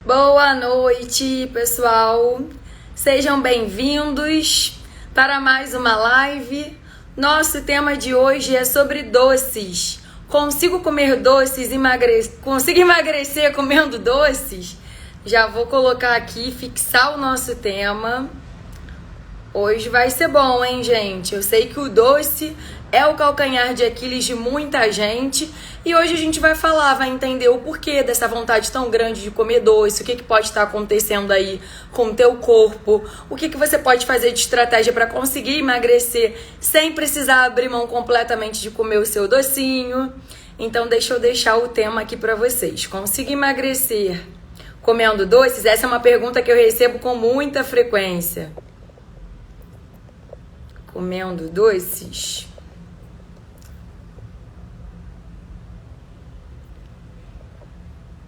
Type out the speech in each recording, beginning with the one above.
Boa noite, pessoal. Sejam bem-vindos para mais uma live. Nosso tema de hoje é sobre doces. Consigo comer doces, consigo emagrecer comendo doces? Já vou colocar aqui, fixar o nosso tema. Hoje vai ser bom, hein, gente? Eu sei que o doce é o calcanhar de Aquiles de muita gente e hoje a gente vai entender o porquê dessa vontade tão grande de comer doce, o que pode estar acontecendo aí com o teu corpo, o que você pode fazer de estratégia para conseguir emagrecer sem precisar abrir mão completamente de comer o seu docinho. Então deixa eu deixar o tema aqui para vocês. Consigo emagrecer comendo doces? Essa é uma pergunta que eu recebo com muita frequência. Comendo doces?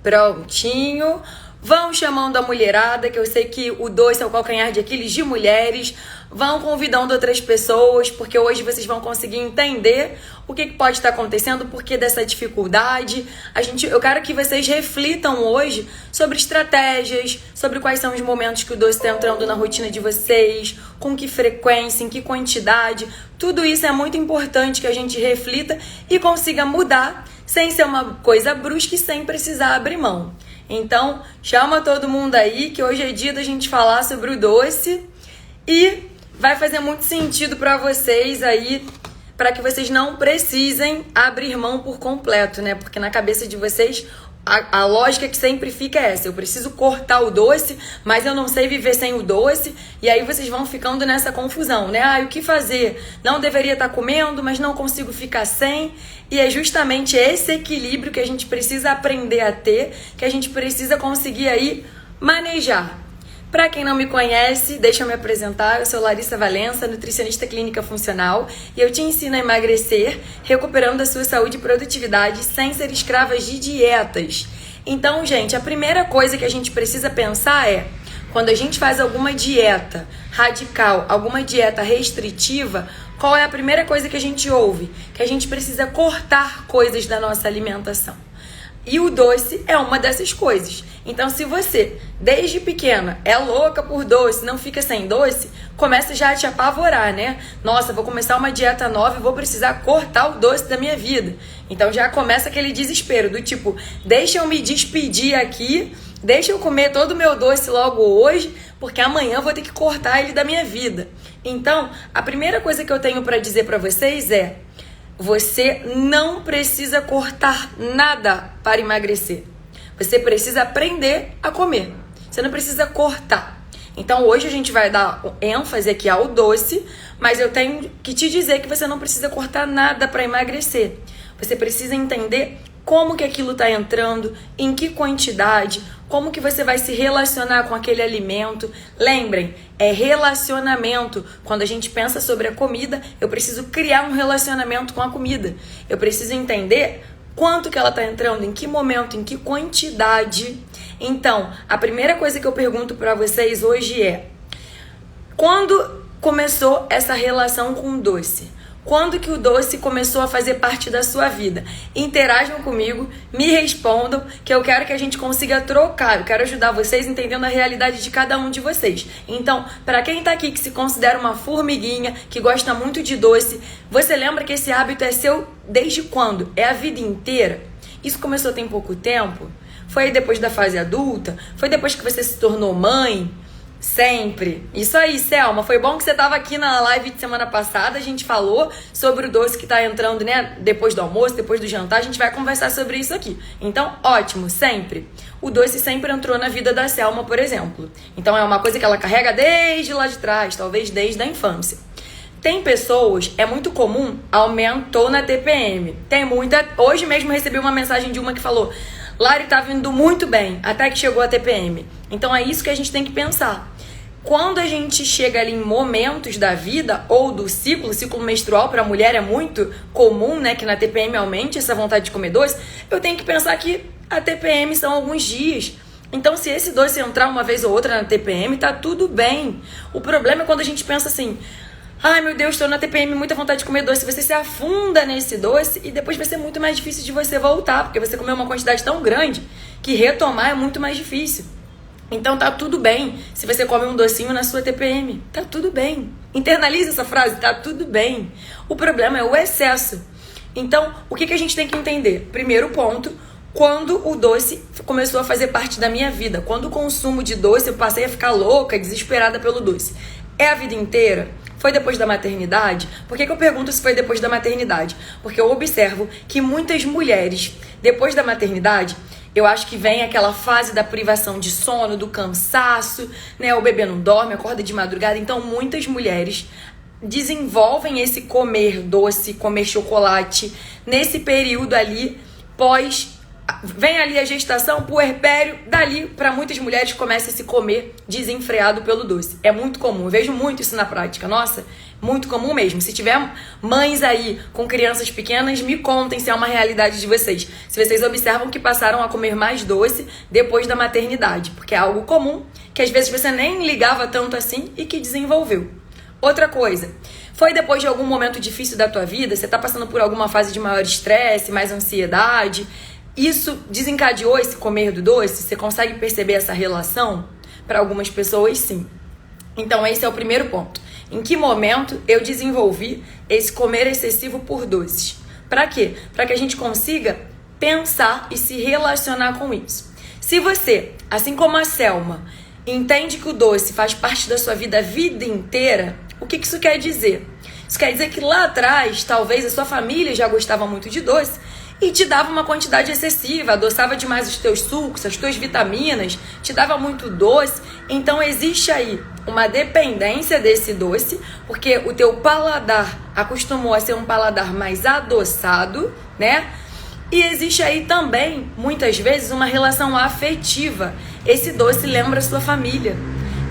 Prontinho. Vão chamando a mulherada, que eu sei que o doce é o calcanhar de Aquiles de mulheres. Vão convidando outras pessoas, porque hoje vocês vão conseguir entender o que pode estar acontecendo, o porquê dessa dificuldade. Eu quero que vocês reflitam hoje sobre estratégias, sobre quais são os momentos que o doce está entrando na rotina de vocês, com que frequência, em que quantidade. Tudo isso é muito importante que a gente reflita e consiga mudar, sem ser uma coisa brusca e sem precisar abrir mão. Então, chama todo mundo aí, que hoje é dia da gente falar sobre o doce e vai fazer muito sentido para vocês aí, para que vocês não precisem abrir mão por completo, né? Porque na cabeça de vocês, a lógica que sempre fica é essa: eu preciso cortar o doce, mas eu não sei viver sem o doce. E aí vocês vão ficando nessa confusão, né? O que fazer? Não deveria estar comendo, mas não consigo ficar sem. E é justamente esse equilíbrio que a gente precisa aprender a ter, que a gente precisa conseguir aí manejar. Para quem não me conhece, deixa eu me apresentar. Eu sou Larissa Valença, nutricionista clínica funcional, e eu te ensino a emagrecer, recuperando a sua saúde e produtividade sem ser escravas de dietas. Então, gente, a primeira coisa que a gente precisa pensar é: quando a gente faz alguma dieta radical, alguma dieta restritiva, qual é a primeira coisa que a gente ouve? Que a gente precisa cortar coisas da nossa alimentação. E o doce é uma dessas coisas. Então, se você, desde pequena, é louca por doce, não fica sem doce, começa já a te apavorar, né? Nossa, vou começar uma dieta nova e vou precisar cortar o doce da minha vida. Então, já começa aquele desespero do tipo: deixa eu me despedir aqui, deixa eu comer todo o meu doce logo hoje, porque amanhã eu vou ter que cortar ele da minha vida. Então, a primeira coisa que eu tenho para dizer para vocês é: você não precisa cortar nada para emagrecer. Você precisa aprender a comer. Você não precisa cortar. Então hoje a gente vai dar ênfase aqui ao doce, mas eu tenho que te dizer que você não precisa cortar nada para emagrecer. Você precisa entender como que aquilo está entrando, em que quantidade, como que você vai se relacionar com aquele alimento. Lembrem, é relacionamento. Quando a gente pensa sobre a comida, eu preciso criar um relacionamento com a comida. Eu preciso entender quanto que ela está entrando, em que momento, em que quantidade. Então, a primeira coisa que eu pergunto para vocês hoje é: quando começou essa relação com o doce? Quando que o doce começou a fazer parte da sua vida? Interajam comigo, me respondam, que eu quero que a gente consiga trocar. Eu quero ajudar vocês entendendo a realidade de cada um de vocês. Então, para quem tá aqui que se considera uma formiguinha, que gosta muito de doce, você lembra que esse hábito é seu desde quando? É a vida inteira? Isso começou tem pouco tempo? Foi depois da fase adulta? Foi depois que você se tornou mãe? Sempre. Isso aí, Selma. Foi bom que você estava aqui na live de semana passada. A gente falou sobre o doce que está entrando, né? Depois do almoço, depois do jantar. A gente vai conversar sobre isso aqui. Então, ótimo, sempre. O doce sempre entrou na vida da Selma, por exemplo. Então, é uma coisa que ela carrega desde lá de trás, talvez desde a infância. Tem pessoas, é muito comum, aumentou na TPM. Tem muita. Hoje mesmo recebi uma mensagem de uma que falou: Lari, tá vindo muito bem, até que chegou a TPM. Então é isso que a gente tem que pensar. Quando a gente chega ali em momentos da vida ou do ciclo menstrual, para a mulher é muito comum, né, que na TPM aumente essa vontade de comer doce, eu tenho que pensar que a TPM são alguns dias. Então, se esse doce entrar uma vez ou outra na TPM, tá tudo bem. O problema é quando a gente pensa assim: ai meu Deus, estou na TPM, muita vontade de comer doce. Você se afunda nesse doce e depois vai ser muito mais difícil de você voltar, porque você comeu uma quantidade tão grande que retomar é muito mais difícil. Então tá tudo bem se você come um docinho na sua TPM. Tá tudo bem. Internalize essa frase, tá tudo bem. O problema é o excesso. Então, o que a gente tem que entender? Primeiro ponto, quando o doce começou a fazer parte da minha vida. Quando o consumo de doce, eu passei a ficar louca, desesperada pelo doce. É a vida inteira? Foi depois da maternidade? Por que eu pergunto se foi depois da maternidade? Porque eu observo que muitas mulheres, depois da maternidade, eu acho que vem aquela fase da privação de sono, do cansaço, né? O bebê não dorme, acorda de madrugada. Então, muitas mulheres desenvolvem esse comer doce, comer chocolate, nesse período ali, vem ali a gestação, puerpério, dali para muitas mulheres começa a se comer desenfreado pelo doce. É muito comum, eu vejo muito isso na prática, nossa, muito comum mesmo. Se tiver mães aí com crianças pequenas, me contem se é uma realidade de vocês. Se vocês observam que passaram a comer mais doce depois da maternidade, porque é algo comum, que às vezes você nem ligava tanto assim e que desenvolveu. Outra coisa, foi depois de algum momento difícil da tua vida, você tá passando por alguma fase de maior estresse, mais ansiedade, isso desencadeou esse comer do doce? Você consegue perceber essa relação? Para algumas pessoas, sim. Então, esse é o primeiro ponto. Em que momento eu desenvolvi esse comer excessivo por doces? Para quê? Para que a gente consiga pensar e se relacionar com isso. Se você, assim como a Selma, entende que o doce faz parte da sua vida a vida inteira, o que isso quer dizer? Isso quer dizer que lá atrás, talvez a sua família já gostava muito de doce e te dava uma quantidade excessiva, adoçava demais os teus sucos, as tuas vitaminas, te dava muito doce. Então existe aí uma dependência desse doce, porque o teu paladar acostumou a ser um paladar mais adoçado, né? E existe aí também, muitas vezes, uma relação afetiva. Esse doce lembra a sua família.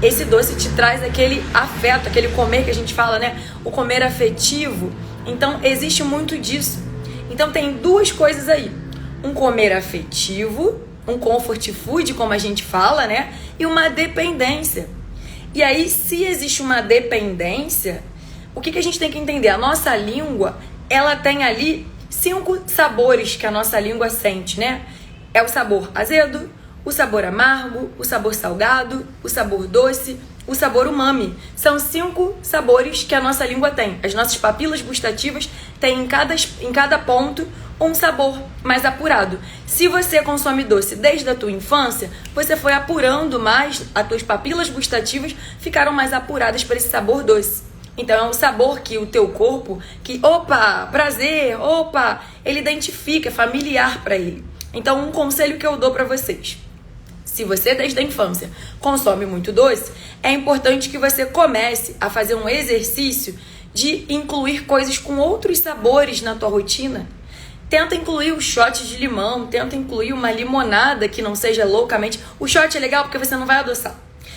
Esse doce te traz aquele afeto, aquele comer que a gente fala, né? O comer afetivo. Então existe muito disso. Então tem duas coisas aí, um comer afetivo, um comfort food, como a gente fala, né? E uma dependência. E aí, se existe uma dependência, o que a gente tem que entender? A nossa língua, ela tem ali 5 sabores que a nossa língua sente, né? É o sabor azedo, o sabor amargo, o sabor salgado, o sabor doce, o sabor umami. São 5 sabores que a nossa língua tem. As nossas papilas gustativas têm em cada ponto um sabor mais apurado. Se você consome doce desde a tua infância, você foi apurando mais, as tuas papilas gustativas ficaram mais apuradas para esse sabor doce. Então é um sabor que o teu corpo, opa, prazer, opa, ele identifica, é familiar para ele. Então um conselho que eu dou para vocês: se você desde a infância consome muito doce, é importante que você comece a fazer um exercício de incluir coisas com outros sabores na tua rotina. Tenta incluir o shot de limão, tenta incluir uma limonada que não seja loucamente. O shot é legal porque você não vai adoçar.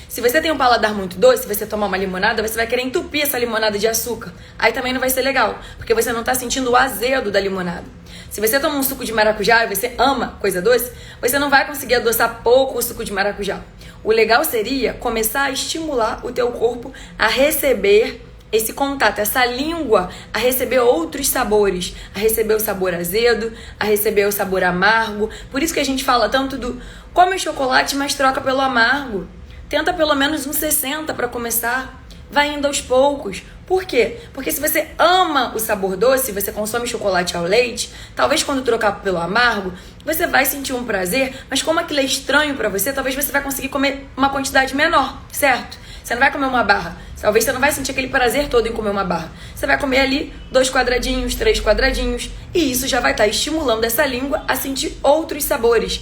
Se você tem um paladar muito doce, se você tomar uma limonada, você vai querer entupir essa limonada de açúcar. Aí também não vai ser legal, porque você não está sentindo o azedo da limonada. Se você toma um suco de maracujá e você ama coisa doce, você não vai conseguir adoçar pouco o suco de maracujá. O legal seria começar a estimular o teu corpo a receber esse contato, essa língua, a receber outros sabores, a receber o sabor azedo, a receber o sabor amargo. Por isso que a gente fala tanto do come chocolate, mas troca pelo amargo. Tenta pelo menos um 60 para começar. Vai indo aos poucos. Por quê? Porque se você ama o sabor doce, você consome chocolate ao leite, talvez quando trocar pelo amargo, você vai sentir um prazer, mas como aquilo é estranho para você, talvez você vai conseguir comer uma quantidade menor, certo? Você não vai comer uma barra. Talvez você não vai sentir aquele prazer todo em comer uma barra. Você vai comer ali 2 quadradinhos, 3 quadradinhos, e isso já vai estar estimulando essa língua a sentir outros sabores.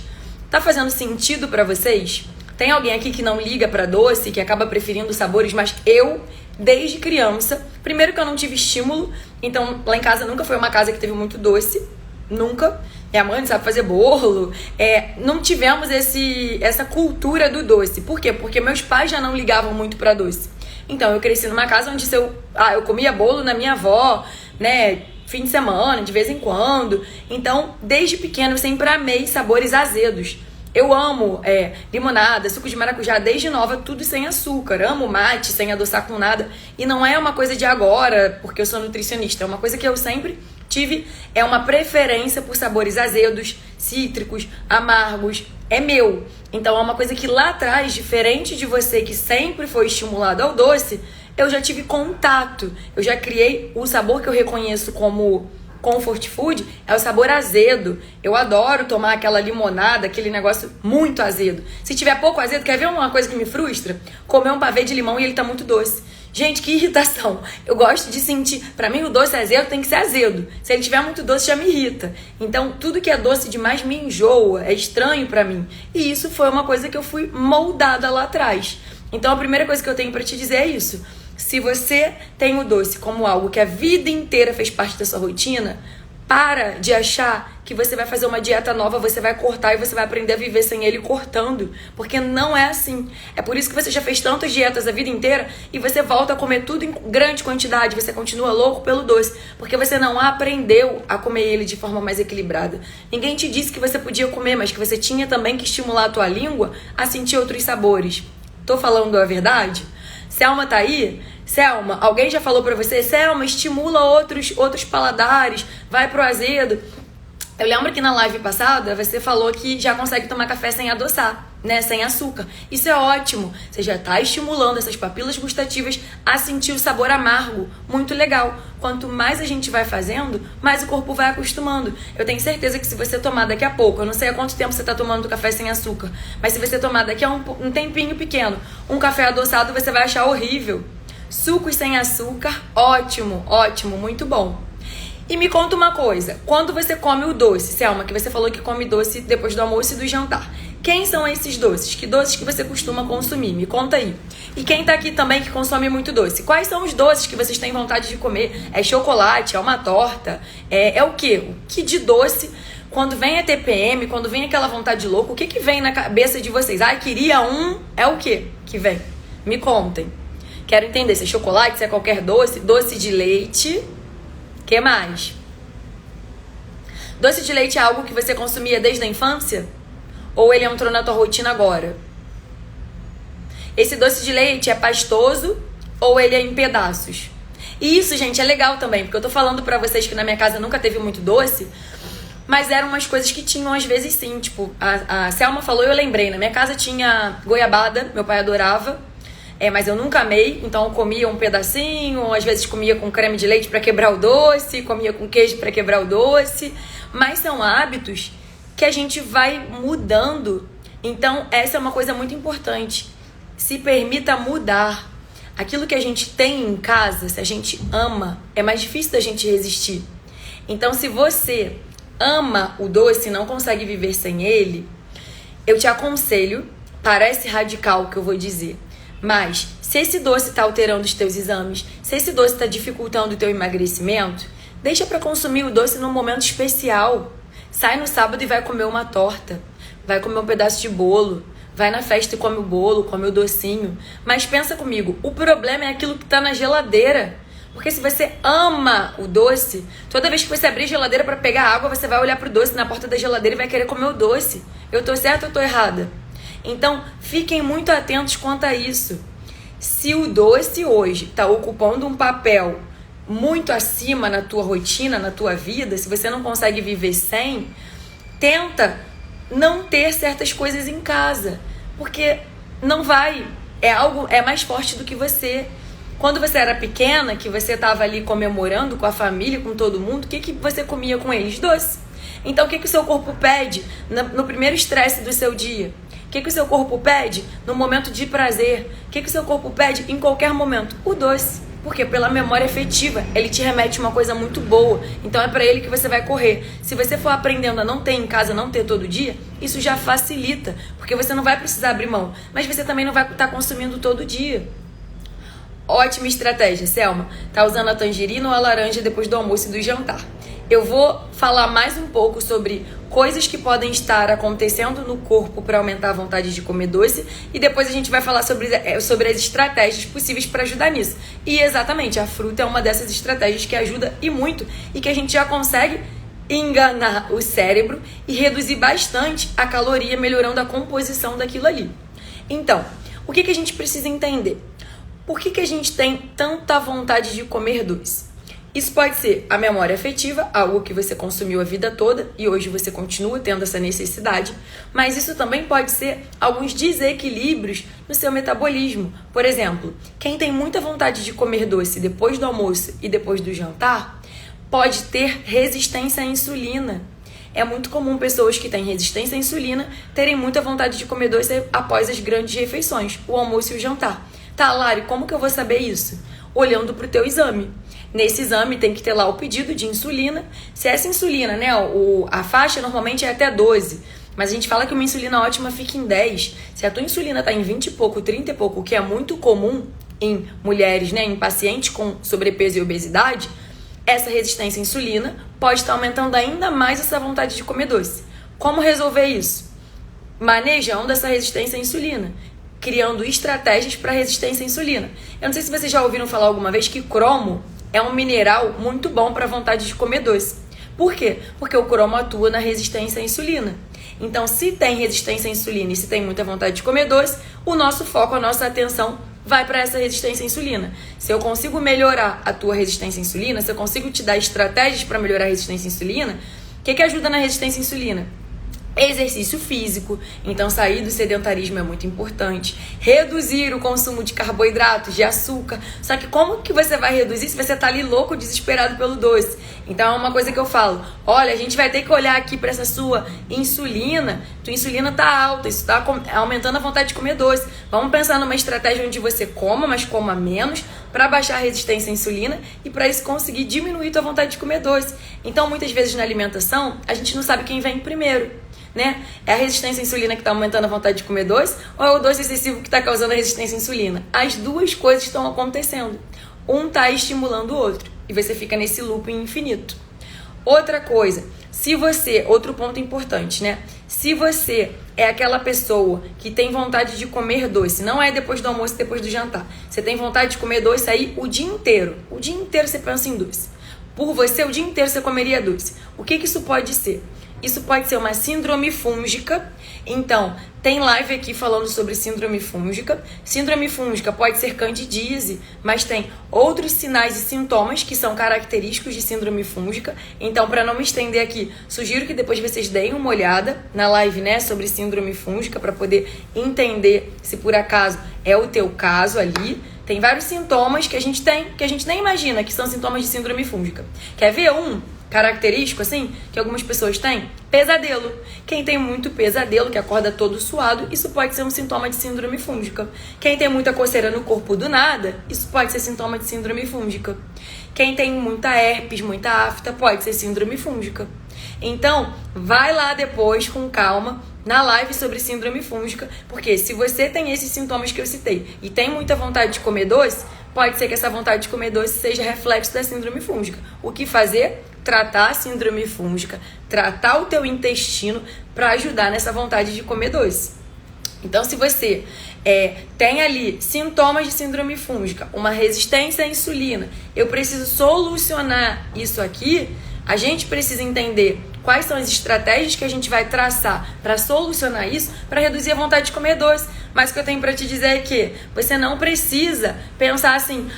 Tá fazendo sentido para vocês? Tem alguém aqui que não liga para doce, que acaba preferindo sabores, mas eu, desde criança, primeiro que eu não tive estímulo, então lá em casa nunca foi uma casa que teve muito doce, nunca. Minha mãe não sabe fazer bolo, não tivemos essa cultura do doce. Por quê? Porque meus pais já não ligavam muito para doce. Então eu cresci numa casa onde eu comia bolo na minha avó, né, fim de semana, de vez em quando. Então, desde pequena eu sempre amei sabores azedos. Eu amo limonada, suco de maracujá, desde nova, tudo sem açúcar. Amo mate, sem adoçar com nada. E não é uma coisa de agora, porque eu sou nutricionista. É uma coisa que eu sempre tive uma preferência por sabores azedos, cítricos, amargos. É meu. Então é uma coisa que lá atrás, diferente de você que sempre foi estimulado ao doce, eu já tive contato. Eu já criei o sabor que eu reconheço como comfort food, é o sabor azedo. Eu adoro tomar aquela limonada, aquele negócio muito azedo. Se tiver pouco azedo, quer ver uma coisa que me frustra? Comer um pavê de limão e ele tá muito doce. Gente, que irritação. Eu gosto de sentir... Pra mim, o doce azedo tem que ser azedo. Se ele tiver muito doce, já me irrita. Então, tudo que é doce demais me enjoa. É estranho pra mim. E isso foi uma coisa que eu fui moldada lá atrás. Então, a primeira coisa que eu tenho pra te dizer é isso. Se você tem o doce como algo que a vida inteira fez parte da sua rotina, para de achar que você vai fazer uma dieta nova, você vai cortar e você vai aprender a viver sem ele cortando. Porque não é assim. É por isso que você já fez tantas dietas a vida inteira e você volta a comer tudo em grande quantidade. Você continua louco pelo doce. Porque você não aprendeu a comer ele de forma mais equilibrada. Ninguém te disse que você podia comer, mas que você tinha também que estimular a tua língua a sentir outros sabores. Tô falando a verdade? Selma tá aí? Selma, alguém já falou pra você? Selma, estimula outros paladares, vai pro azedo. Eu lembro que na live passada você falou que já consegue tomar café sem adoçar, né? Sem açúcar. Isso é ótimo. Você já tá estimulando essas papilas gustativas a sentir o sabor amargo. Muito legal. Quanto mais a gente vai fazendo, mais o corpo vai acostumando. Eu tenho certeza que se você tomar daqui a pouco, eu não sei há quanto tempo você tá tomando café sem açúcar, mas se você tomar daqui a um tempinho pequeno, um café adoçado, você vai achar horrível. Sucos sem açúcar, ótimo, ótimo, muito bom. E me conta uma coisa, quando você come o doce, Selma, que você falou que come doce depois do almoço e do jantar, quem são esses doces? Que doces que você costuma consumir? Me conta aí. E quem tá aqui também que consome muito doce, quais são os doces que vocês têm vontade de comer? É chocolate? É uma torta? É o quê? O que de doce? Quando vem a TPM, quando vem aquela vontade louca, o que vem na cabeça de vocês? Ah, queria um, é o quê que vem? Me contem. Quero entender se é chocolate, se é qualquer doce, doce de leite. Que mais? Doce de leite é algo que você consumia desde a infância? Ou ele entrou na tua rotina agora? Esse doce de leite é pastoso ou ele é em pedaços? E isso, gente, é legal também, porque eu tô falando pra vocês que na minha casa nunca teve muito doce, mas eram umas coisas que tinham às vezes sim, tipo, a Selma falou e eu lembrei, na minha casa tinha goiabada, meu pai adorava, mas eu nunca amei, então eu comia um pedacinho, às vezes comia com creme de leite pra quebrar o doce, comia com queijo pra quebrar o doce, mas são hábitos que a gente vai mudando, então essa é uma coisa muito importante, se permita mudar. Aquilo que a gente tem em casa, se a gente ama, é mais difícil da gente resistir. Então, se você ama o doce e não consegue viver sem ele, eu te aconselho, parece radical o que eu vou dizer, mas se esse doce está alterando os teus exames, se esse doce está dificultando o teu emagrecimento, deixa para consumir o doce num momento especial. Sai no sábado e vai comer uma torta, vai comer um pedaço de bolo, vai na festa e come o bolo, come o docinho. Mas pensa comigo, o problema é aquilo que está na geladeira. Porque se você ama o doce, toda vez que você abrir a geladeira para pegar água, você vai olhar pro doce na porta da geladeira e vai querer comer o doce. Eu tô certa ou tô errada? Então, fiquem muito atentos quanto a isso. Se o doce hoje está ocupando um papel muito acima na tua rotina, na tua vida, se você não consegue viver sem, tenta não ter certas coisas em casa, porque não vai, é mais forte do que você. Quando você era pequena, que você estava ali comemorando com a família, com todo mundo, o que você comia com eles? Doce. Então o que o seu corpo pede no primeiro estresse do seu dia? O que o seu corpo pede no momento de prazer? O que o seu corpo pede em qualquer momento? O doce. Porque pela memória afetiva, ele te remete uma coisa muito boa. Então é para ele que você vai correr. Se você for aprendendo a não ter em casa, não ter todo dia, isso já facilita. Porque você não vai precisar abrir mão. Mas você também não vai estar consumindo todo dia. Ótima estratégia, Selma. Tá usando a tangerina ou a laranja depois do almoço e do jantar. Eu vou falar mais um pouco sobre coisas que podem estar acontecendo no corpo para aumentar a vontade de comer doce e depois a gente vai falar sobre as estratégias possíveis para ajudar nisso. E exatamente, a fruta é uma dessas estratégias que ajuda e muito e que a gente já consegue enganar o cérebro e reduzir bastante a caloria, melhorando a composição daquilo ali. Então, o que a gente precisa entender? Por que a gente tem tanta vontade de comer doce? Isso pode ser a memória afetiva, algo que você consumiu a vida toda e hoje você continua tendo essa necessidade, mas isso também pode ser alguns desequilíbrios no seu metabolismo. Por exemplo, quem tem muita vontade de comer doce depois do almoço e depois do jantar, pode ter resistência à insulina. É muito comum pessoas que têm resistência à insulina terem muita vontade de comer doce após as grandes refeições, o almoço e o jantar. Tá, Lari, como que eu vou saber isso? Olhando para o teu exame. Nesse exame tem que ter lá o pedido de insulina. Se essa insulina, né, a faixa normalmente é até 12, mas a gente fala que uma insulina ótima fica em 10. Se a tua insulina está em 20 e pouco, 30 e pouco, o que é muito comum em mulheres, né, em pacientes com sobrepeso e obesidade, essa resistência à insulina pode estar aumentando ainda mais essa vontade de comer doce. Como resolver isso? Manejando essa resistência à insulina, criando estratégias para resistência à insulina. Eu não sei se vocês já ouviram falar alguma vez que cromo é um mineral muito bom para a vontade de comer doce. Por quê? Porque o cromo atua na resistência à insulina. Então, se tem resistência à insulina e se tem muita vontade de comer doce, o nosso foco, a nossa atenção vai para essa resistência à insulina. Se eu consigo melhorar a tua resistência à insulina, se eu consigo te dar estratégias para melhorar a resistência à insulina, o que ajuda na resistência à insulina? Exercício físico, então sair do sedentarismo é muito importante. Reduzir o consumo de carboidratos, de açúcar. Só que como que você vai reduzir se você tá ali louco, desesperado pelo doce? Então é uma coisa que eu falo, olha, a gente vai ter que olhar aqui para essa sua insulina. Tua insulina tá alta, isso tá aumentando a vontade de comer doce. Vamos pensar numa estratégia onde você coma, mas coma menos, para baixar a resistência à insulina e para isso conseguir diminuir tua vontade de comer doce. Então muitas vezes na alimentação a gente não sabe quem vem primeiro. Né? É a resistência à insulina que está aumentando a vontade de comer doce ou é o doce excessivo que está causando a resistência à insulina? As duas coisas estão acontecendo. Um está estimulando o outro e você fica nesse looping infinito. Outra coisa, outro ponto importante, né? Se você é aquela pessoa que tem vontade de comer doce, não é depois do almoço, depois do jantar. Você tem vontade de comer doce aí o dia inteiro. O dia inteiro você pensa em doce. Por você, o dia inteiro você comeria doce. O que isso pode ser? Isso pode ser uma síndrome fúngica. Então, tem live aqui falando sobre síndrome fúngica. Síndrome fúngica pode ser candidíase, mas tem outros sinais e sintomas que são característicos de síndrome fúngica. Então, para não me estender aqui, sugiro que depois vocês deem uma olhada na live, né, sobre síndrome fúngica para poder entender se por acaso é o teu caso ali. Tem vários sintomas que a gente tem, que a gente nem imagina que são sintomas de síndrome fúngica. Quer ver um característico, assim, que algumas pessoas têm? Pesadelo. Quem tem muito pesadelo, que acorda todo suado, isso pode ser um sintoma de síndrome fúngica. Quem tem muita coceira no corpo do nada, isso pode ser sintoma de síndrome fúngica. Quem tem muita herpes, muita afta, pode ser síndrome fúngica. Então, vai lá depois, com calma, na live sobre síndrome fúngica, porque se você tem esses sintomas que eu citei e tem muita vontade de comer doce, pode ser que essa vontade de comer doce seja reflexo da síndrome fúngica. O que fazer? Tratar a síndrome fúngica, tratar o teu intestino para ajudar nessa vontade de comer doce. Então, se você tem ali sintomas de síndrome fúngica, uma resistência à insulina, eu preciso solucionar isso aqui, a gente precisa entender quais são as estratégias que a gente vai traçar para solucionar isso, para reduzir a vontade de comer doce. Mas o que eu tenho para te dizer é que você não precisa pensar assim,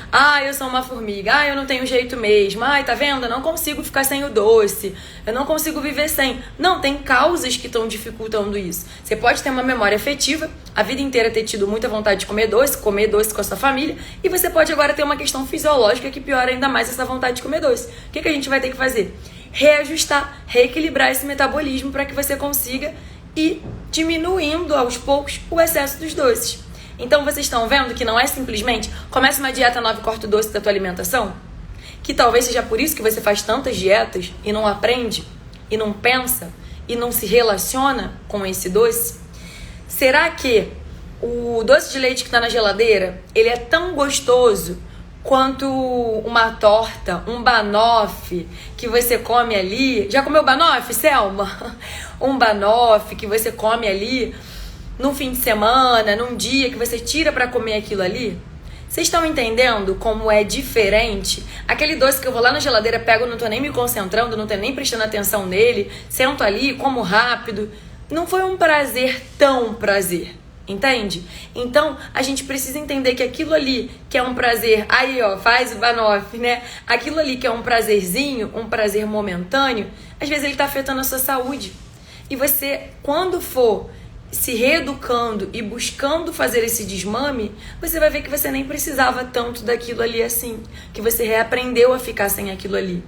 eu sou uma formiga, eu não tenho jeito mesmo, tá vendo? Eu não consigo ficar sem o doce, eu não consigo viver sem. Não, tem causas que estão dificultando isso. Você pode ter uma memória afetiva, a vida inteira ter tido muita vontade de comer doce com a sua família, e você pode agora ter uma questão fisiológica que piora ainda mais essa vontade de comer doce. O que a gente vai ter que fazer? Reajustar, reequilibrar esse metabolismo para que você consiga ir diminuindo aos poucos o excesso dos doces. Então vocês estão vendo que não é simplesmente começa uma dieta nova e corta o doce da tua alimentação? Que talvez seja por isso que você faz tantas dietas e não aprende, e não pensa, e não se relaciona com esse doce? Será que o doce de leite que está na geladeira, ele é tão gostoso quanto uma torta, um banoffee que você come ali? Já comeu banoffee, Selma? Um banoffee que você come ali num fim de semana, num dia que você tira para comer aquilo ali? Vocês estão entendendo como é diferente? Aquele doce que eu vou lá na geladeira, pego, não tô nem me concentrando, não tô nem prestando atenção nele, sento ali, como rápido. Não foi um prazer tão prazer. Entende? Então, a gente precisa entender que aquilo ali que é um prazer, aí ó, faz o Banoff, né? Aquilo ali que é um prazerzinho, um prazer momentâneo, às vezes ele tá afetando a sua saúde. E você, quando for se reeducando e buscando fazer esse desmame, você vai ver que você nem precisava tanto daquilo ali assim, que você reaprendeu a ficar sem aquilo ali.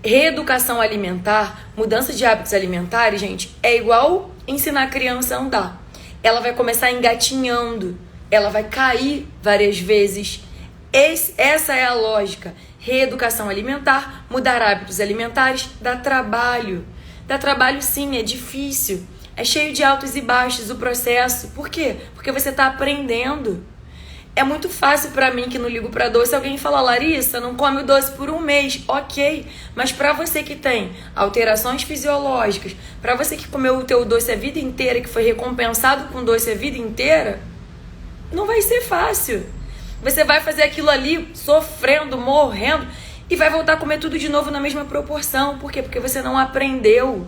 Reeducação alimentar, mudança de hábitos alimentares, gente, é igual ensinar a criança a andar. Ela vai começar engatinhando, ela vai cair várias vezes. Essa é a lógica. Reeducação alimentar, mudar hábitos alimentares, dá trabalho. Dá trabalho sim, é difícil. É cheio de altos e baixos o processo. Por quê? Porque você está aprendendo. É muito fácil para mim que não ligo para doce. Alguém fala, Larissa, não come o doce por um mês. Ok, mas para você que tem alterações fisiológicas, para você que comeu o teu doce a vida inteira, que foi recompensado com doce a vida inteira, não vai ser fácil. Você vai fazer aquilo ali sofrendo, morrendo e vai voltar a comer tudo de novo na mesma proporção. Por quê? Porque você não aprendeu.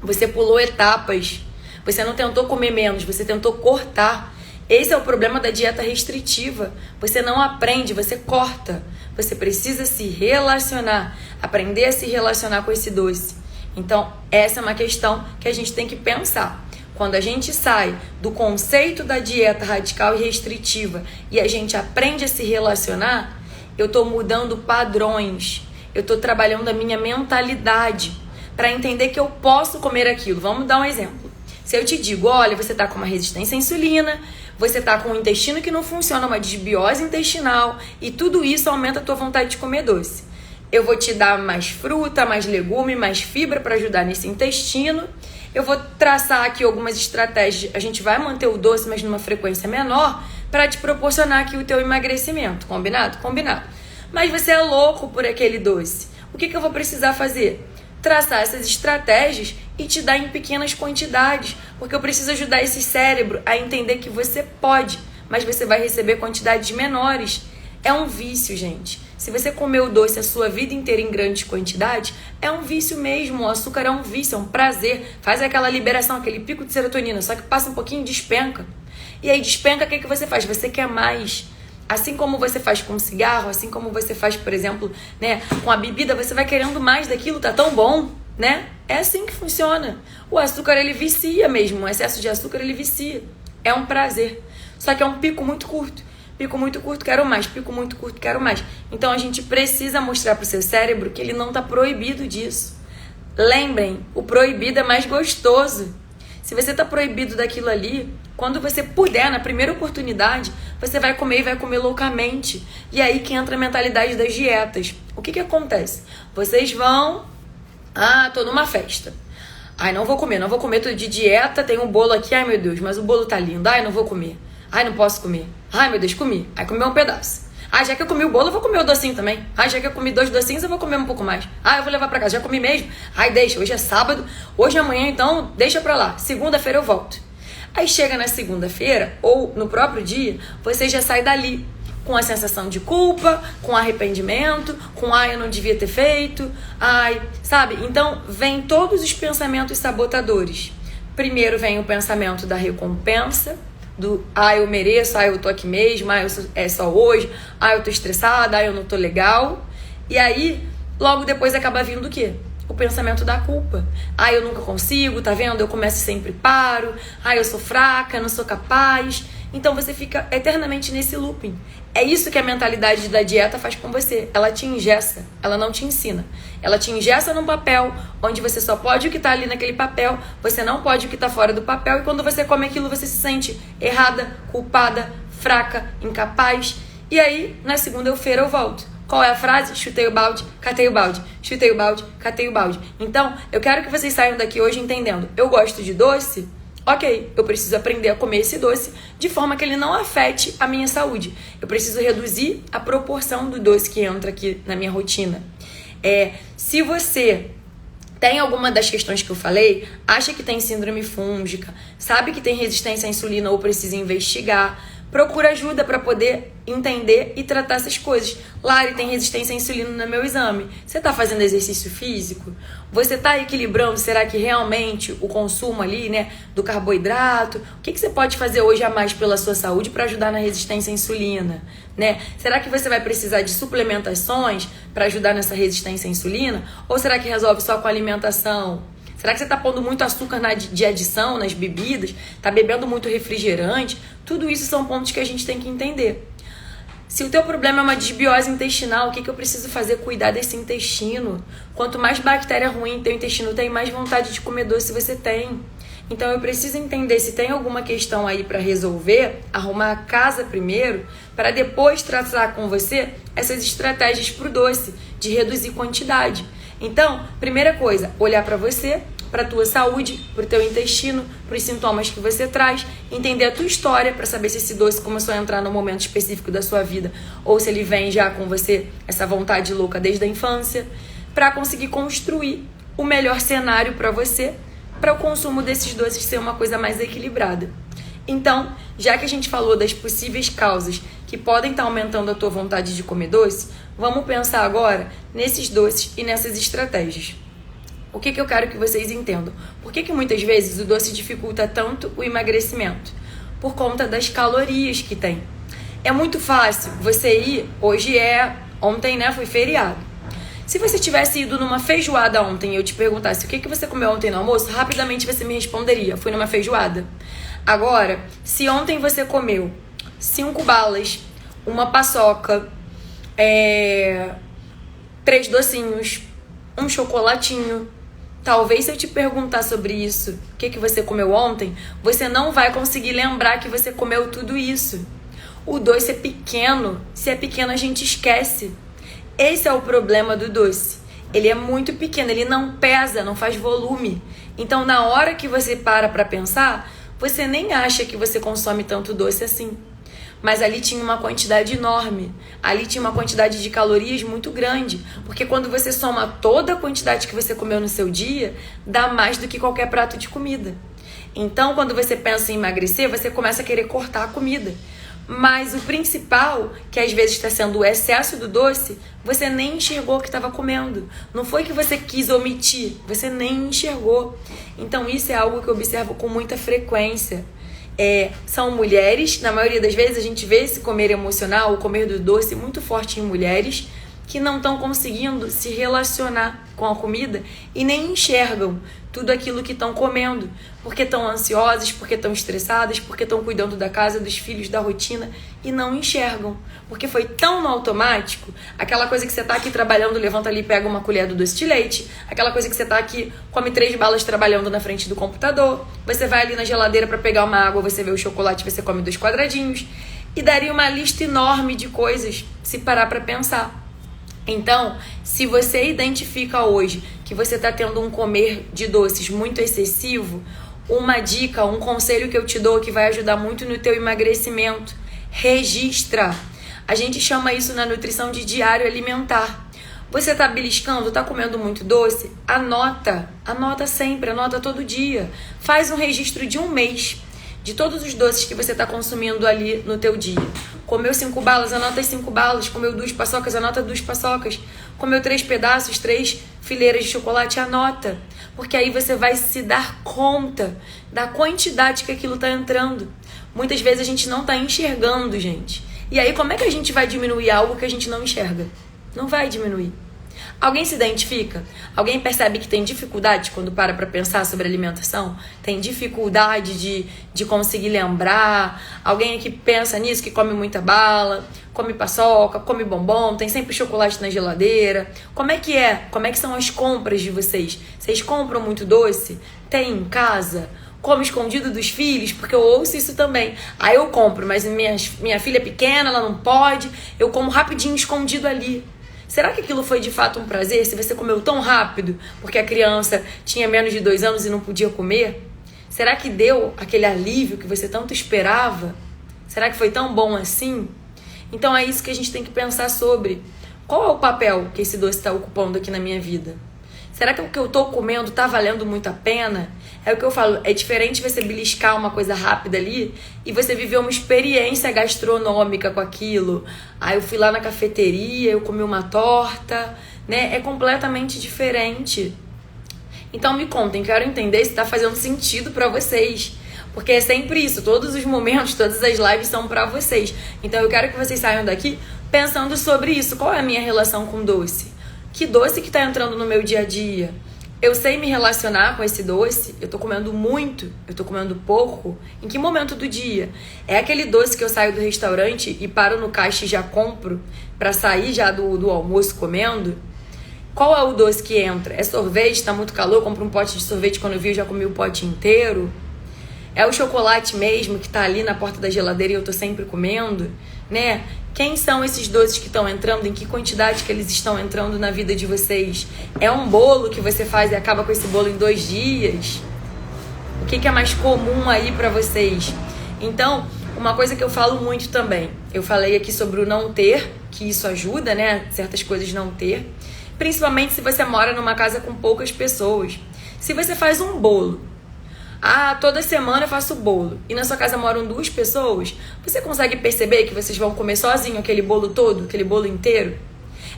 Você pulou etapas. Você não tentou comer menos, você tentou cortar. Esse é o problema da dieta restritiva. Você não aprende, você corta. Você precisa se relacionar, aprender a se relacionar com esse doce. Então, essa é uma questão que a gente tem que pensar. Quando a gente sai do conceito da dieta radical e restritiva e a gente aprende a se relacionar, eu estou mudando padrões. Eu estou trabalhando a minha mentalidade para entender que eu posso comer aquilo. Vamos dar um exemplo. Se eu te digo, olha, você está com uma resistência à insulina, você está com um intestino que não funciona, uma desbiose intestinal, e tudo isso aumenta a tua vontade de comer doce. Eu vou te dar mais fruta, mais legume, mais fibra para ajudar nesse intestino. Eu vou traçar aqui algumas estratégias. A gente vai manter o doce, mas numa frequência menor, para te proporcionar aqui o teu emagrecimento. Combinado? Combinado. Mas você é louco por aquele doce. O que eu vou precisar fazer? Traçar essas estratégias e te dar em pequenas quantidades, porque eu preciso ajudar esse cérebro a entender que você pode, mas você vai receber quantidades menores. É um vício, gente. Se você comeu doce a sua vida inteira em grandes quantidades, é um vício mesmo. O açúcar é um vício, é um prazer. Faz aquela liberação, aquele pico de serotonina, só que passa um pouquinho e despenca. E aí despenca, o que você faz? Você quer mais. Assim como você faz com cigarro, assim como você faz, por exemplo, né, com a bebida, você vai querendo mais daquilo, tá tão bom, né? É assim que funciona. O açúcar, ele vicia mesmo, o excesso de açúcar, ele vicia. É um prazer. Só que é um pico muito curto. Pico muito curto, quero mais. Pico muito curto, quero mais. Então, a gente precisa mostrar pro seu cérebro que ele não tá proibido disso. Lembrem, o proibido é mais gostoso. Se você tá proibido daquilo ali, quando você puder, na primeira oportunidade, você vai comer e vai comer loucamente. E aí que entra a mentalidade das dietas. O que acontece? Vocês vão... tô numa festa. Ai, não vou comer, tô de dieta, tem um bolo aqui, ai meu Deus, mas o bolo tá lindo. Ai, não vou comer. Ai, não posso comer. Ai, meu Deus, comi. Aí comi um pedaço. Ah, já que eu comi o bolo, eu vou comer o docinho também. Ah, já que eu comi 2 docinhos, eu vou comer um pouco mais. Ah, eu vou levar pra casa. Já comi mesmo? Ai, deixa. Hoje é sábado. Hoje é amanhã, então deixa pra lá. Segunda-feira eu volto. Aí chega na segunda-feira, ou no próprio dia, você já sai dali com a sensação de culpa, com arrependimento, com ai, eu não devia ter feito. Ai, sabe? Então, vem todos os pensamentos sabotadores. Primeiro vem o pensamento da recompensa, do eu mereço, eu tô aqui mesmo, é só hoje, eu tô estressada, eu não tô legal. E aí, logo depois acaba vindo o quê? O pensamento da culpa. Eu nunca consigo, tá vendo? Eu começo e sempre paro. Eu sou fraca, não sou capaz. Então você fica eternamente nesse looping. É isso que a mentalidade da dieta faz com você. Ela te engessa, ela não te ensina. Ela te engessa num papel, onde você só pode o que tá ali naquele papel, você não pode o que tá fora do papel, e quando você come aquilo, você se sente errada, culpada, fraca, incapaz. E aí, na segunda-feira eu volto. Qual é a frase? Chutei o balde, catei o balde. Chutei o balde, catei o balde. Então, eu quero que vocês saiam daqui hoje entendendo. Eu gosto de doce? Ok, eu preciso aprender a comer esse doce de forma que ele não afete a minha saúde. Eu preciso reduzir a proporção do doce que entra aqui na minha rotina. Se você tem alguma das questões que eu falei, acha que tem síndrome fúngica, sabe que tem resistência à insulina ou precisa investigar, procura ajuda para poder entender e tratar essas coisas. Lari, tem resistência à insulina no meu exame. Você está fazendo exercício físico? Você está equilibrando? Será que realmente o consumo ali, né, do carboidrato? O que você pode fazer hoje a mais pela sua saúde para ajudar na resistência à insulina? Né? Será que você vai precisar de suplementações para ajudar nessa resistência à insulina? Ou será que resolve só com a alimentação? Será que você está pondo muito açúcar de adição nas bebidas? Está bebendo muito refrigerante? Tudo isso são pontos que a gente tem que entender. Se o teu problema é uma desbiose intestinal, o que eu preciso fazer? Cuidar desse intestino. Quanto mais bactéria ruim teu intestino tem, mais vontade de comer doce você tem. Então eu preciso entender se tem alguma questão aí para resolver, arrumar a casa primeiro, para depois tratar com você essas estratégias para o doce, de reduzir quantidade. Então, primeira coisa, olhar para você, para a tua saúde, para o teu intestino, para os sintomas que você traz, entender a tua história para saber se esse doce começou a entrar num momento específico da sua vida ou se ele vem já com você, essa vontade louca desde a infância, para conseguir construir o melhor cenário para você, para o consumo desses doces ser uma coisa mais equilibrada. Então, já que a gente falou das possíveis causas que podem estar aumentando a tua vontade de comer doce, vamos pensar agora nesses doces e nessas estratégias. O que eu quero que vocês entendam? Por que muitas vezes o doce dificulta tanto o emagrecimento? Por conta das calorias que tem. É muito fácil você ir, ontem, né, foi feriado. Se você tivesse ido numa feijoada ontem e eu te perguntasse o que você comeu ontem no almoço, rapidamente você me responderia, fui numa feijoada. Agora, se ontem você comeu 5 balas, uma paçoca, 3 docinhos, um chocolatinho, talvez se eu te perguntar sobre isso, o que você comeu ontem, você não vai conseguir lembrar que você comeu tudo isso. O doce é pequeno, se é pequeno a gente esquece. Esse é o problema do doce. Ele é muito pequeno, ele não pesa, não faz volume. Então, na hora que você para pensar, você nem acha que você consome tanto doce assim. Mas ali tinha uma quantidade enorme. Ali tinha uma quantidade de calorias muito grande. Porque quando você soma toda a quantidade que você comeu no seu dia, dá mais do que qualquer prato de comida. Então, quando você pensa em emagrecer, você começa a querer cortar a comida. Mas o principal, que às vezes está sendo o excesso do doce, você nem enxergou que estava comendo. Não foi que você quis omitir, você nem enxergou. Então isso é algo que eu observo com muita frequência. São mulheres, na maioria das vezes a gente vê esse comer emocional, o comer do doce muito forte em mulheres, que não estão conseguindo se relacionar com a comida e nem enxergam tudo aquilo que estão comendo, porque estão ansiosas, porque estão estressadas, porque estão cuidando da casa, dos filhos, da rotina e não enxergam, porque foi tão no automático, aquela coisa que você tá aqui trabalhando, levanta ali e pega uma colher do doce de leite, aquela coisa que você tá aqui, come 3 balas trabalhando na frente do computador, você vai ali na geladeira para pegar uma água, você vê o chocolate, você come 2 quadradinhos, e daria uma lista enorme de coisas se parar para pensar. Então, se você identifica hoje que você está tendo um comer de doces muito excessivo, uma dica, um conselho que eu te dou que vai ajudar muito no teu emagrecimento, registra. A gente chama isso na nutrição de diário alimentar. Você está beliscando, está comendo muito doce? Anota sempre, anota todo dia. Faz um registro de 1 mês de todos os doces que você está consumindo ali no teu dia. Comeu 5 balas, anota as 5 balas. Comeu 2 paçocas, anota 2 paçocas. Comeu 3 pedaços, 3 fileiras de chocolate, anota. Porque aí você vai se dar conta da quantidade que aquilo está entrando. Muitas vezes a gente não está enxergando, gente. E aí como é que a gente vai diminuir algo que a gente não enxerga? Não vai diminuir. Alguém se identifica? Alguém percebe que tem dificuldade quando para pensar sobre alimentação? Tem dificuldade de conseguir lembrar? Alguém que pensa nisso, que come muita bala, come paçoca, come bombom, tem sempre chocolate na geladeira? Como é que é? Como é que são as compras de vocês? Vocês compram muito doce? Tem em casa? Come escondido dos filhos? Porque eu ouço isso também. Aí eu compro, mas minha filha é pequena, ela não pode, eu como rapidinho escondido ali. Será que aquilo foi de fato um prazer? Se você comeu tão rápido porque a criança tinha menos de 2 anos e não podia comer? Será que deu aquele alívio que você tanto esperava? Será que foi tão bom assim? Então é isso que a gente tem que pensar sobre. Qual é o papel que esse doce está ocupando aqui na minha vida? Será que o que eu tô comendo tá valendo muito a pena? É o que eu falo, é diferente você beliscar uma coisa rápida ali e você viver uma experiência gastronômica com aquilo. Aí eu fui lá na cafeteria, eu comi uma torta, né? É completamente diferente. Então me contem, quero entender se tá fazendo sentido pra vocês. Porque é sempre isso, todos os momentos, todas as lives são pra vocês. Então eu quero que vocês saiam daqui pensando sobre isso. Qual é a minha relação com doce? Que doce que tá entrando no meu dia a dia? Eu sei me relacionar com esse doce? Eu tô comendo muito? Eu tô comendo pouco? Em que momento do dia? É aquele doce que eu saio do restaurante e paro no caixa e já compro pra sair já do almoço comendo? Qual é o doce que entra? É sorvete? Tá muito calor? Compro um pote de sorvete, quando eu vi eu já comi o pote inteiro? É o chocolate mesmo que tá ali na porta da geladeira e eu tô sempre comendo, né? Quem são esses doces que estão entrando? Em que quantidade que eles estão entrando na vida de vocês? É um bolo que você faz e acaba com esse bolo em 2 dias? O que é mais comum aí pra vocês? Então, uma coisa que eu falo muito também. Eu falei aqui sobre o não ter, que isso ajuda, né? Certas coisas não ter. Principalmente se você mora numa casa com poucas pessoas. Se você faz um bolo, toda semana eu faço bolo, e na sua casa moram 2 pessoas, você consegue perceber que vocês vão comer sozinho aquele bolo todo, aquele bolo inteiro?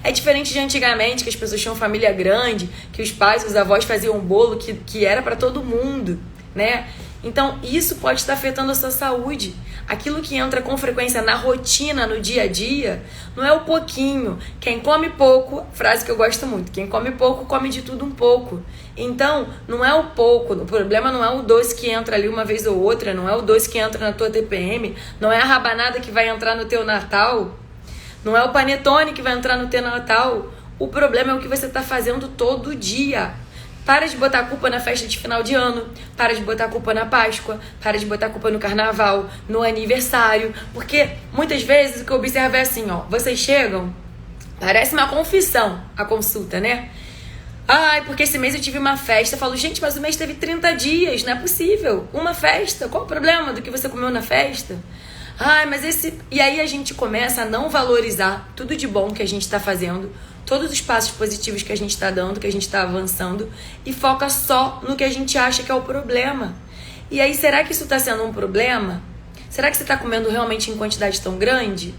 É diferente de antigamente, que as pessoas tinham família grande, que os pais, os avós faziam um bolo que era para todo mundo, né? Então isso pode estar afetando a sua saúde. Aquilo que entra com frequência na rotina, no dia a dia, não é o pouquinho. Quem come pouco, frase que eu gosto muito, quem come pouco, come de tudo um pouco. Então, não é o pouco, o problema não é o doce que entra ali uma vez ou outra, não é o doce que entra na tua TPM, não é a rabanada que vai entrar no teu Natal, não é o panetone que vai entrar no teu Natal. O problema é o que você está fazendo todo dia. Para de botar a culpa na festa de final de ano, para de botar a culpa na Páscoa, para de botar a culpa no carnaval, no aniversário, porque muitas vezes o que eu observo é assim, vocês chegam, parece uma confissão a consulta, né? Porque esse mês eu tive uma festa. Eu falo, gente, mas o mês teve 30 dias, não é possível. Uma festa, qual o problema do que você comeu na festa? Mas esse... E aí a gente começa a não valorizar tudo de bom que a gente está fazendo, todos os passos positivos que a gente está dando, que a gente está avançando, e foca só no que a gente acha que é o problema. E aí, será que isso está sendo um problema? Será que você está comendo realmente em quantidade tão grande?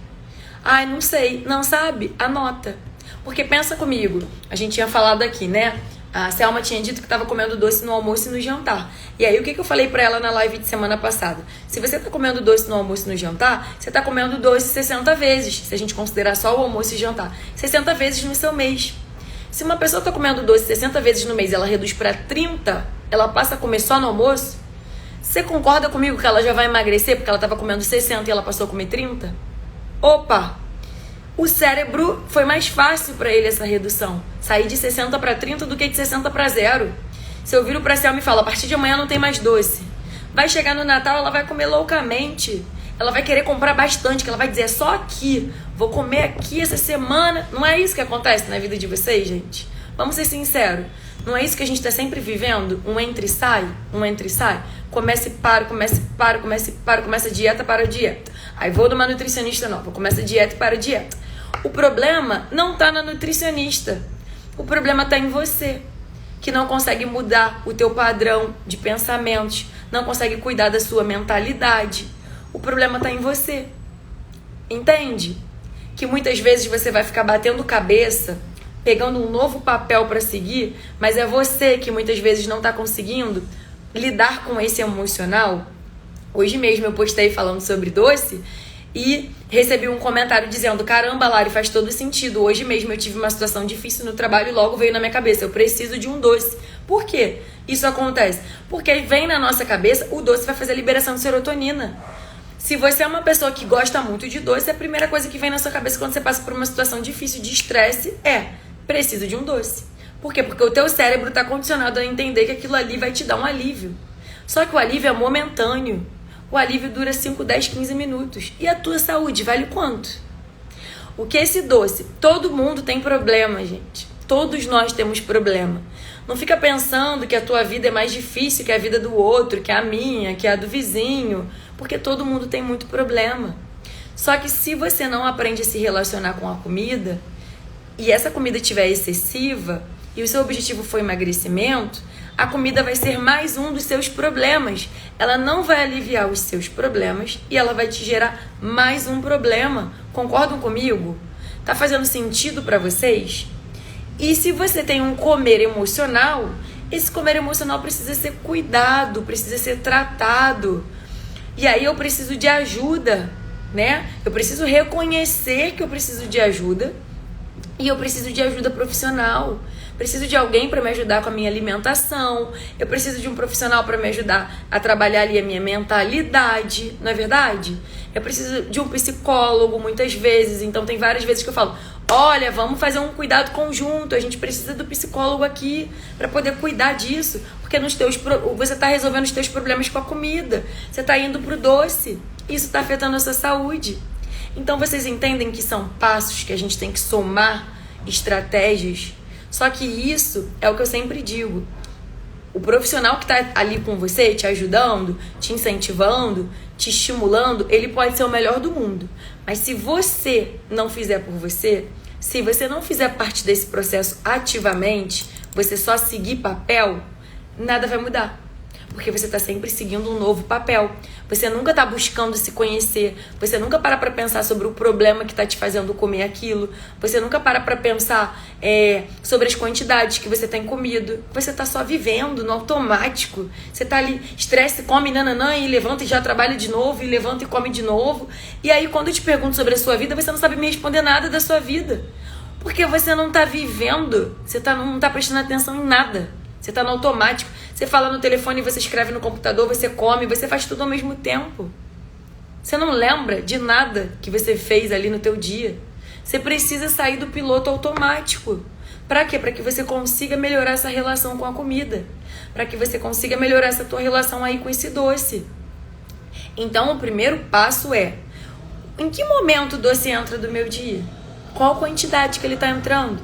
Não sei. Não sabe? Anota. Porque pensa comigo, a gente tinha falado aqui, né? A Selma tinha dito que estava comendo doce no almoço e no jantar. E aí, o que eu falei pra ela na live de semana passada? Se você tá comendo doce no almoço e no jantar, você tá comendo doce 60 vezes. Se a gente considerar só o almoço e jantar. 60 vezes no seu mês. Se uma pessoa tá comendo doce 60 vezes no mês e ela reduz pra 30, ela passa a comer só no almoço? Você concorda comigo que ela já vai emagrecer porque ela tava comendo 60 e ela passou a comer 30? Opa! O cérebro foi mais fácil para ele essa redução. Sair de 60 para 30 do que de 60 para 0. Se eu viro pra Selma e falo, a partir de amanhã não tem mais doce. Vai chegar no Natal, ela vai comer loucamente. Ela vai querer comprar bastante, que ela vai dizer, é só aqui. Vou comer aqui essa semana. Não é isso que acontece na vida de vocês, gente? Vamos ser sinceros. Não é isso que a gente tá sempre vivendo? Um entra e sai, um entra e sai. Começa e para, começa e para, começa e para, começa dieta para dieta. Aí vou numa nutricionista nova, começa dieta e para dieta. O problema não tá na nutricionista. O problema tá em você, que não consegue mudar o teu padrão de pensamentos, não consegue cuidar da sua mentalidade. O problema tá em você. Entende? Que muitas vezes você vai ficar batendo cabeça, pegando um novo papel para seguir, mas é você que muitas vezes não tá conseguindo lidar com esse emocional. Hoje mesmo eu postei falando sobre doce e recebi um comentário dizendo, caramba, Lari, faz todo sentido. Hoje mesmo eu tive uma situação difícil no trabalho e logo veio na minha cabeça, eu preciso de um doce. Por quê isso acontece? Porque vem na nossa cabeça, o doce vai fazer a liberação de serotonina. Se você é uma pessoa que gosta muito de doce, a primeira coisa que vem na sua cabeça quando você passa por uma situação difícil de estresse é, preciso de um doce. Por quê? Porque o teu cérebro está condicionado a entender que aquilo ali vai te dar um alívio. Só que o alívio é momentâneo. O alívio dura 5, 10, 15 minutos. E a tua saúde vale quanto? O que é esse doce? Todo mundo tem problema, gente. Todos nós temos problema. Não fica pensando que a tua vida é mais difícil que a vida do outro, que a minha, que a do vizinho. Porque todo mundo tem muito problema. Só que se você não aprende a se relacionar com a comida, e essa comida estiver excessiva, e o seu objetivo foi emagrecimento, a comida vai ser mais um dos seus problemas. Ela não vai aliviar os seus problemas e ela vai te gerar mais um problema. Concordam comigo? Tá fazendo sentido para vocês? E se você tem um comer emocional, esse comer emocional precisa ser cuidado, precisa ser tratado. E aí eu preciso de ajuda, né? Eu preciso reconhecer que eu preciso de ajuda e eu preciso de ajuda profissional. Preciso de alguém para me ajudar com a minha alimentação. Eu preciso de um profissional para me ajudar a trabalhar ali a minha mentalidade, não é verdade? Eu preciso de um psicólogo muitas vezes. Então tem várias vezes que eu falo: olha, vamos fazer um cuidado conjunto. A gente precisa do psicólogo aqui para poder cuidar disso. Porque você está resolvendo os teus problemas com a comida. Você está indo pro doce. Isso está afetando a sua saúde. Então vocês entendem que são passos que a gente tem que somar estratégias. Só que isso é o que eu sempre digo. O profissional que está ali com você, te ajudando, te incentivando, te estimulando, ele pode ser o melhor do mundo. Mas se você não fizer por você, se você não fizer parte desse processo ativamente, você só seguir papel, nada vai mudar. Porque você está sempre seguindo um novo papel. Você nunca está buscando se conhecer. Você nunca para pensar sobre o problema que está te fazendo comer aquilo. Você nunca para pensar sobre as quantidades que você tem comido. Você está só vivendo no automático. Você está ali, estresse, come, nananã, e levanta e já trabalha de novo, e levanta e come de novo. E aí quando eu te pergunto sobre a sua vida, você não sabe me responder nada da sua vida. Porque você não está vivendo. Você não está prestando atenção em nada. Você está no automático. Você fala no telefone, você escreve no computador, você come, você faz tudo ao mesmo tempo. Você não lembra de nada que você fez ali no teu dia. Você precisa sair do piloto automático. Para quê? Para que você consiga melhorar essa relação com a comida. Para que você consiga melhorar essa tua relação aí com esse doce. Então, o primeiro passo é: em que momento o doce entra do meu dia? Qual a quantidade que ele está entrando?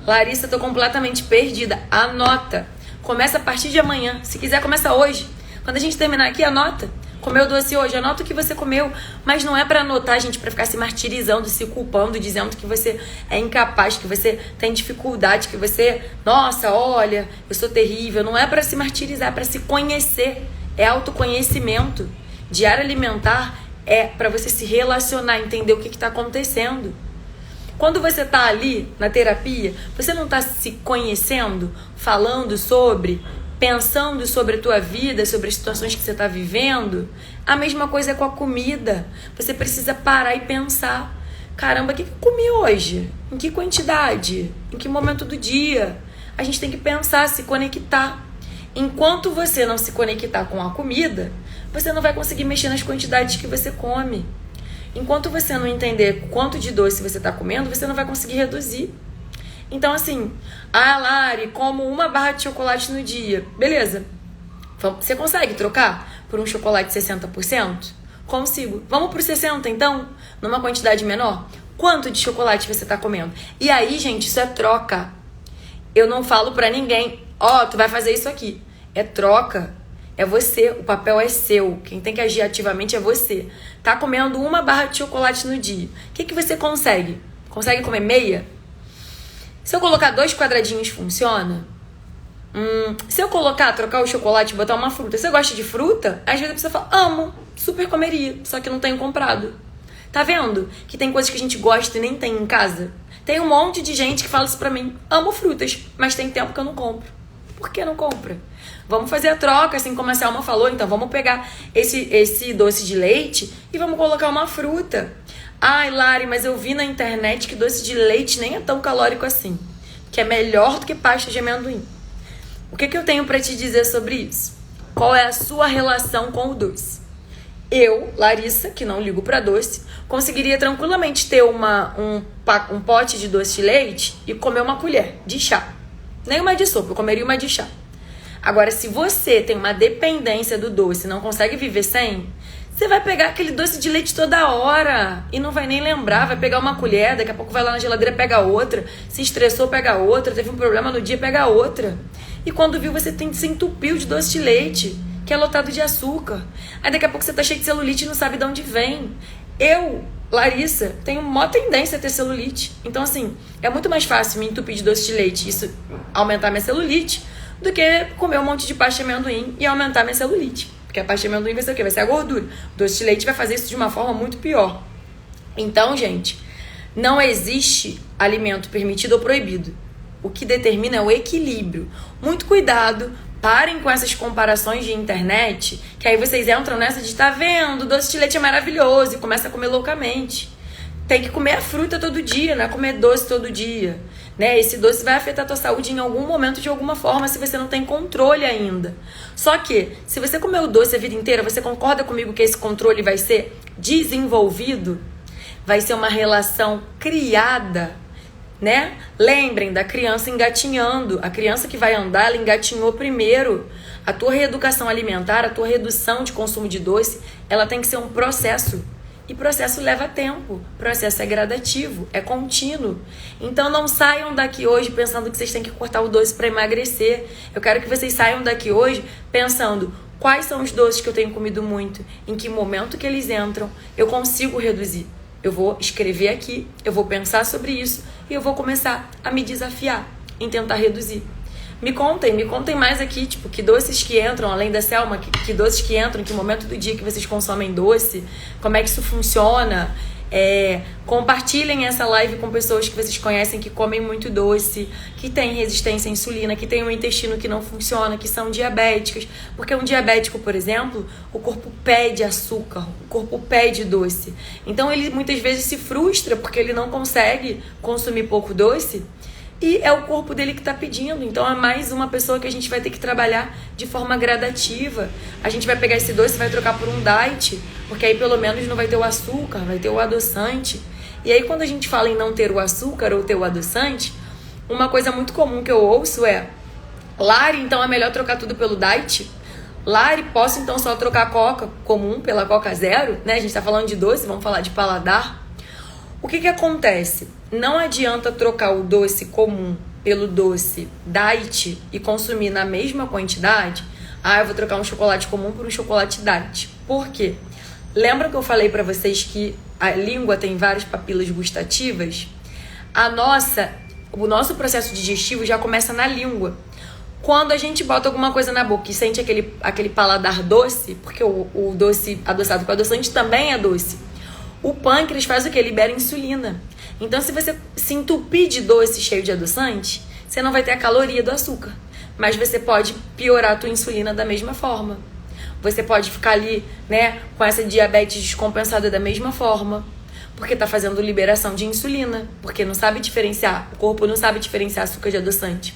Larissa, tô completamente perdida. Anota. Começa a partir de amanhã. Se quiser, começa hoje. Quando a gente terminar aqui, anota. Comeu doce hoje, anota o que você comeu. Mas não é pra anotar, gente, pra ficar se martirizando, se culpando, dizendo que você é incapaz, que você tem dificuldade, que você... Nossa, olha, eu sou terrível. Não é pra se martirizar, é pra se conhecer. É autoconhecimento. Diário alimentar é pra você se relacionar, entender o que tá acontecendo. Quando você está ali na terapia, você não está se conhecendo, falando sobre, pensando sobre a tua vida, sobre as situações que você está vivendo? A mesma coisa é com a comida. Você precisa parar e pensar: caramba, o que eu comi hoje? Em que quantidade? Em que momento do dia? A gente tem que pensar, se conectar. Enquanto você não se conectar com a comida, você não vai conseguir mexer nas quantidades que você come. Enquanto você não entender quanto de doce você está comendo, você não vai conseguir reduzir. Então, assim, Lari, como uma barra de chocolate no dia. Beleza. Você consegue trocar por um chocolate 60%? Consigo. Vamos pro 60%, então? Numa quantidade menor? Quanto de chocolate você está comendo? E aí, gente, isso é troca. Eu não falo pra ninguém: tu vai fazer isso aqui. É troca. É você, o papel é seu. Quem tem que agir ativamente é você. Tá comendo uma barra de chocolate no dia. O que você consegue? Consegue comer meia? Se eu colocar 2 quadradinhos, funciona? Se eu trocar o chocolate e botar uma fruta, você gosta de fruta? Às vezes a pessoa fala: amo, super comeria, só que não tenho comprado. Tá vendo? Que tem coisas que a gente gosta e nem tem em casa. Tem um monte de gente que fala isso pra mim: amo frutas, mas tem tempo que eu não compro. Por que não compra? Vamos fazer a troca, assim como a Selma falou. Então vamos pegar esse doce de leite e vamos colocar uma fruta. Ai, Lari, mas eu vi na internet que doce de leite nem é tão calórico assim, que é melhor do que pasta de amendoim. O que eu tenho pra te dizer sobre isso? Qual é a sua relação com o doce? Eu, Larissa, que não ligo pra doce, conseguiria tranquilamente ter um pote de doce de leite e comer uma colher de chá. Nem uma de sopa, eu comeria uma de chá. Agora, se você tem uma dependência do doce e não consegue viver sem, você vai pegar aquele doce de leite toda hora e não vai nem lembrar, vai pegar uma colher, daqui a pouco vai lá na geladeira, pega outra, se estressou, pega outra, teve um problema no dia, pega outra. E quando viu, você se entupiu de doce de leite, que é lotado de açúcar. Aí daqui a pouco você tá cheio de celulite e não sabe de onde vem. Eu, Larissa tem uma tendência a ter celulite. Então, assim, é muito mais fácil me entupir de doce de leite e isso aumentar minha celulite do que comer um monte de pasta de amendoim e aumentar minha celulite. Porque a pasta de amendoim vai ser o quê? Vai ser a gordura. O doce de leite vai fazer isso de uma forma muito pior. Então, gente, não existe alimento permitido ou proibido. O que determina é o equilíbrio. Muito cuidado. Parem com essas comparações de internet, que aí vocês entram nessa de tá vendo, doce de leite é maravilhoso e começa a comer loucamente. Tem que comer a fruta todo dia, não é comer doce todo dia. Né? Esse doce vai afetar a tua saúde em algum momento, de alguma forma, se você não tem controle ainda. Só que, se você comer o doce a vida inteira, você concorda comigo que esse controle vai ser desenvolvido? Vai ser uma relação criada, né? Lembrem da criança engatinhando. A criança que vai andar, ela engatinhou primeiro. A tua reeducação alimentar, a tua redução de consumo de doce, ela tem que ser um processo. E processo leva tempo. Processo é gradativo, é contínuo. Então não saiam daqui hoje pensando que vocês têm que cortar o doce para emagrecer. Eu quero que vocês saiam daqui hoje pensando quais são os doces que eu tenho comido muito, em que momento que eles entram, eu consigo reduzir. Eu vou escrever aqui, eu vou pensar sobre isso e eu vou começar a me desafiar em tentar reduzir. Me contem mais aqui, tipo, que doces que entram, além da Selma, que doces que entram, em que momento do dia que vocês consomem doce, como é que isso funciona. Compartilhem essa live com pessoas que vocês conhecem que comem muito doce, que têm resistência à insulina, que têm um intestino que não funciona, que são diabéticas. Porque um diabético, por exemplo, o corpo pede açúcar, o corpo pede doce. Então ele muitas vezes se frustra porque ele não consegue consumir pouco doce. E é o corpo dele que está pedindo. Então é mais uma pessoa que a gente vai ter que trabalhar de forma gradativa. A gente vai pegar esse doce e vai trocar por um diet, porque aí pelo menos não vai ter o açúcar, vai ter o adoçante. E aí quando a gente fala em não ter o açúcar ou ter o adoçante, uma coisa muito comum que eu ouço é: Lari, então é melhor trocar tudo pelo diet? Lari, posso então só trocar a Coca comum pela Coca Zero? Né? A gente está falando de doce, vamos falar de paladar. O que acontece? Não adianta trocar o doce comum pelo doce diet e consumir na mesma quantidade. Eu vou trocar um chocolate comum por um chocolate diet. Por quê? Lembra que eu falei pra vocês que a língua tem várias papilas gustativas? O nosso processo digestivo já começa na língua. Quando a gente bota alguma coisa na boca e sente aquele paladar doce, porque o doce adoçado com adoçante também é doce, o pâncreas faz o quê? Libera insulina. Então, se você se entupir de doce cheio de adoçante, você não vai ter a caloria do açúcar. Mas você pode piorar a tua insulina da mesma forma. Você pode ficar ali, né, com essa diabetes descompensada da mesma forma. Porque tá fazendo liberação de insulina. Porque não sabe diferenciar. O corpo não sabe diferenciar açúcar de adoçante.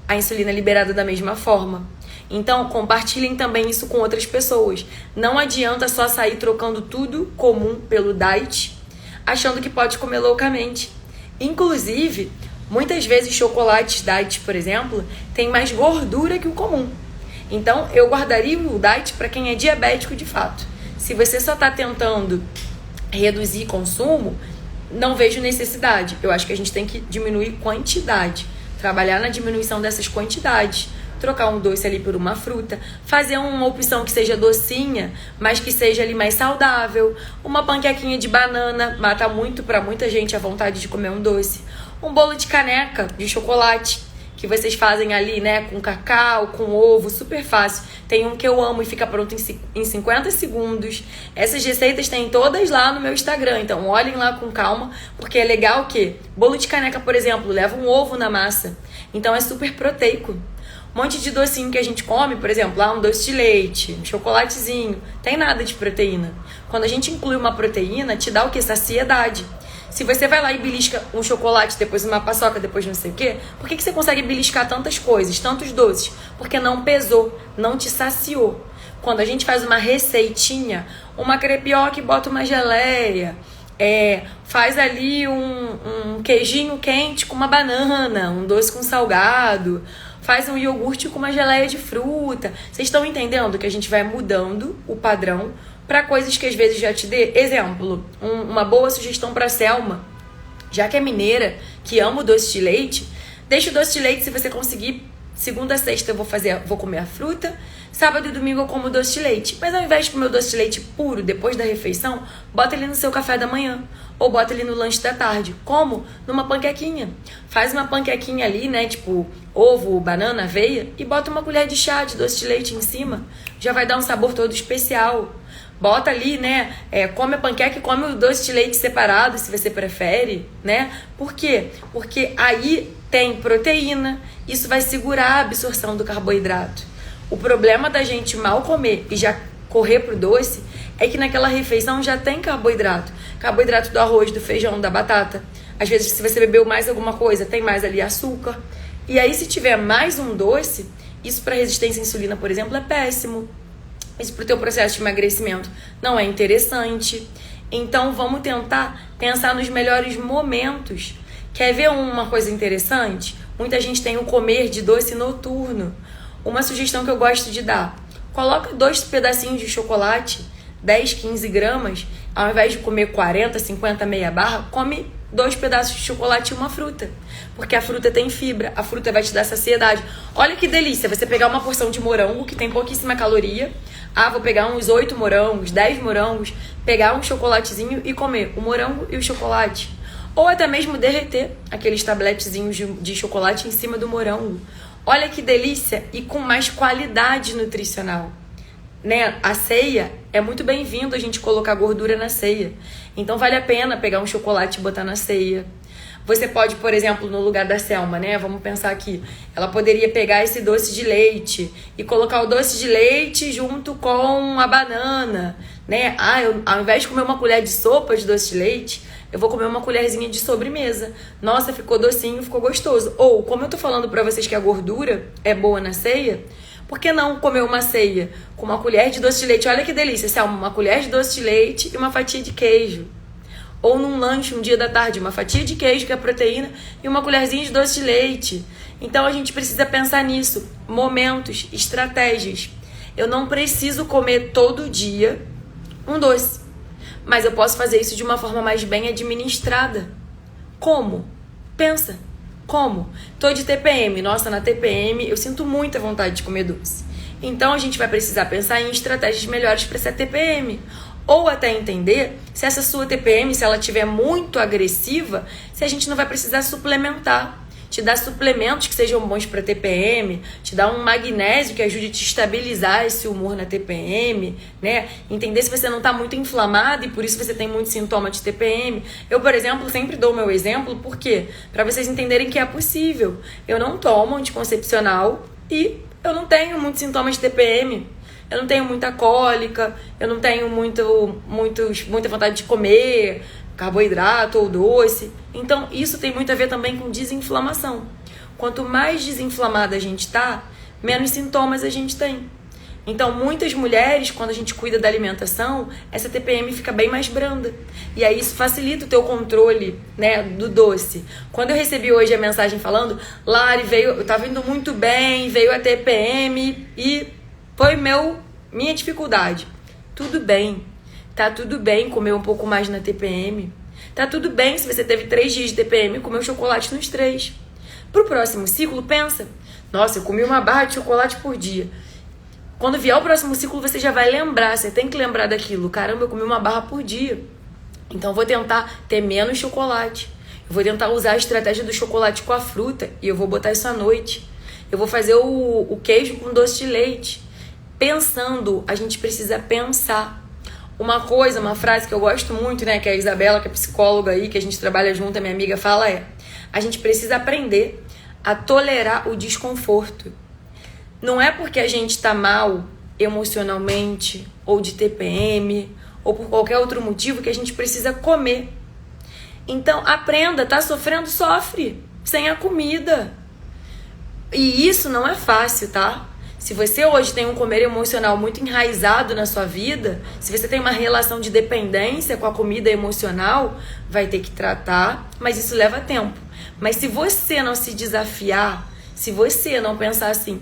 A insulina é liberada da mesma forma. Então, compartilhem também isso com outras pessoas. Não adianta só sair trocando tudo comum pelo diet, achando que pode comer loucamente. Inclusive, muitas vezes chocolates diet, por exemplo, tem mais gordura que o comum. Então, eu guardaria o diet para quem é diabético de fato. Se você só está tentando reduzir consumo, não vejo necessidade. Eu acho que a gente tem que diminuir quantidade, trabalhar na diminuição dessas quantidades. Trocar um doce ali por uma fruta, fazer uma opção que seja docinha, mas que seja ali mais saudável. Uma panquequinha de banana mata muito pra muita gente a vontade de comer um doce. Um bolo de caneca de chocolate que vocês fazem ali, né, com cacau, com ovo, super fácil. Tem um que eu amo e fica pronto em 50 segundos. Essas receitas tem todas lá no meu Instagram, então olhem lá com calma, porque é legal o quê? Bolo de caneca, por exemplo, leva um ovo na massa, então é super proteico. Um monte de docinho que a gente come, por exemplo, um doce de leite, um chocolatezinho, tem nada de proteína. Quando a gente inclui uma proteína, te dá o quê? Saciedade. Se você vai lá e belisca um chocolate, depois uma paçoca, depois não sei o quê, por que você consegue beliscar tantas coisas, tantos doces? Porque não pesou, não te saciou. Quando a gente faz uma receitinha, uma crepioca e bota uma geleia, faz ali um queijinho quente com uma banana, um doce com salgado, faz um iogurte com uma geleia de fruta. Vocês estão entendendo que a gente vai mudando o padrão para coisas que às vezes já te dê? Exemplo, uma boa sugestão para Selma, já que é mineira, que ama o doce de leite, deixa o doce de leite, se você conseguir Segunda a sexta eu vou comer a fruta. Sábado e domingo eu como doce de leite. Mas ao invés de comer o doce de leite puro depois da refeição, bota ele no seu café da manhã. Ou bota ele no lanche da tarde. Como? Numa panquequinha. Faz uma panquequinha ali, né? Tipo ovo, banana, aveia. E bota uma colher de chá de doce de leite em cima. Já vai dar um sabor todo especial. Bota ali, né? Come a panqueca e come o doce de leite separado, se você prefere, né? Por quê? Porque aí tem proteína. Isso vai segurar a absorção do carboidrato. O problema da gente mal comer e já correr pro doce é que naquela refeição já tem carboidrato. Carboidrato do arroz, do feijão, da batata. Às vezes, se você bebeu mais alguma coisa, tem mais ali açúcar. E aí, se tiver mais um doce, isso para resistência à insulina, por exemplo, é péssimo. Isso para o teu processo de emagrecimento não é interessante. Então, vamos tentar pensar nos melhores momentos. Quer ver uma coisa interessante? Muita gente tem o comer de doce noturno. Uma sugestão que eu gosto de dar: coloca 2 pedacinhos de chocolate, 10, 15 gramas, ao invés de comer 40, 50, meia barra, come 2 pedaços de chocolate e uma fruta. Porque a fruta tem fibra, a fruta vai te dar saciedade. Olha que delícia, você pegar uma porção de morango, que tem pouquíssima caloria. Vou pegar uns 8 morangos, 10 morangos, pegar um chocolatezinho e comer o morango e o chocolate. Ou até mesmo derreter aqueles tabletezinhos de chocolate em cima do morango. Olha que delícia e com mais qualidade nutricional, né? A ceia é muito bem-vindo a gente colocar gordura na ceia. Então vale a pena pegar um chocolate e botar na ceia. Você pode, por exemplo, no lugar da Selma, né? Vamos pensar aqui. Ela poderia pegar esse doce de leite e colocar o doce de leite junto com a banana, né? Ao invés de comer uma colher de sopa de doce de leite, eu vou comer uma colherzinha de sobremesa. Nossa, ficou docinho, ficou gostoso. Ou, como eu tô falando pra vocês que a gordura é boa na ceia, por que não comer uma ceia com uma colher de doce de leite? Olha que delícia, Selma, uma colher de doce de leite e uma fatia de queijo. Ou num lanche, um dia da tarde, uma fatia de queijo, que é proteína, e uma colherzinha de doce de leite. Então a gente precisa pensar nisso. Momentos, estratégias. Eu não preciso comer todo dia um doce. Mas eu posso fazer isso de uma forma mais bem administrada. Como? Pensa. Como? Tô de TPM. Nossa, na TPM eu sinto muita vontade de comer doce. Então a gente vai precisar pensar em estratégias melhores para essa TPM. Ou até entender se essa sua TPM, se ela estiver muito agressiva, se a gente não vai precisar suplementar. Te dar suplementos que sejam bons para TPM, te dar um magnésio que ajude a te estabilizar esse humor na TPM, né? Entender se você não está muito inflamado e por isso você tem muito sintoma de TPM. Eu, por exemplo, sempre dou o meu exemplo, por quê? Para vocês entenderem que é possível. Eu não tomo anticoncepcional e eu não tenho muitos sintomas de TPM. Eu não tenho muita cólica, eu não tenho muita vontade de comer carboidrato ou doce. Então, isso tem muito a ver também com desinflamação. Quanto mais desinflamada a gente tá, menos sintomas a gente tem. Então, muitas mulheres, quando a gente cuida da alimentação, essa TPM fica bem mais branda. E aí isso facilita o teu controle, né, do doce. Quando eu recebi hoje a mensagem falando, Lari, eu tava indo muito bem, veio a TPM e foi minha dificuldade. Tudo bem. Tá tudo bem comer um pouco mais na TPM. Tá tudo bem se você teve 3 dias de TPM e comer chocolate nos 3. Pro próximo ciclo, pensa. Nossa, eu comi uma barra de chocolate por dia. Quando vier o próximo ciclo, você já vai lembrar. Você tem que lembrar daquilo. Caramba, eu comi uma barra por dia. Então, eu vou tentar ter menos chocolate. Eu vou tentar usar a estratégia do chocolate com a fruta. E eu vou botar isso à noite. Eu vou fazer o queijo com doce de leite. Pensando, a gente precisa pensar. Uma frase que eu gosto muito, né, que a Isabela, que é psicóloga aí, que a gente trabalha junto, a minha amiga, fala a gente precisa aprender a tolerar o desconforto. Não é porque a gente tá mal emocionalmente, ou de TPM, ou por qualquer outro motivo que a gente precisa comer. Então, aprenda, tá sofrendo, sofre, sem a comida. E isso não é fácil, tá? Se você hoje tem um comer emocional muito enraizado na sua vida, se você tem uma relação de dependência com a comida emocional, vai ter que tratar, mas isso leva tempo. Mas se você não se desafiar, se você não pensar assim,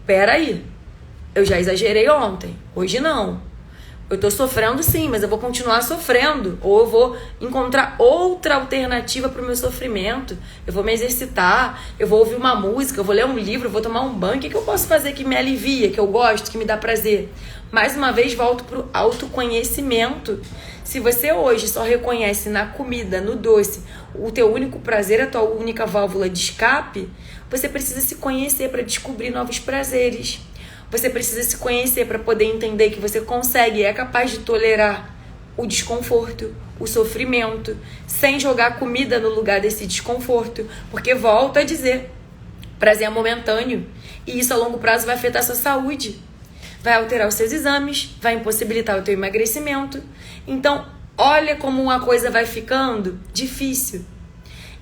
peraí, eu já exagerei ontem, hoje não. Eu tô sofrendo sim, mas eu vou continuar sofrendo. Ou eu vou encontrar outra alternativa pro meu sofrimento. Eu vou me exercitar, eu vou ouvir uma música, eu vou ler um livro, eu vou tomar um banho. O que eu posso fazer que me alivia, que eu gosto, que me dá prazer? Mais uma vez, volto pro autoconhecimento. Se você hoje só reconhece na comida, no doce, o teu único prazer, a tua única válvula de escape, você precisa se conhecer para descobrir novos prazeres. Você precisa se conhecer para poder entender que você consegue e é capaz de tolerar o desconforto, o sofrimento, sem jogar comida no lugar desse desconforto. Porque, volto a dizer, prazer é momentâneo e isso a longo prazo vai afetar a sua saúde. Vai alterar os seus exames, vai impossibilitar o teu emagrecimento. Então, olha como uma coisa vai ficando difícil.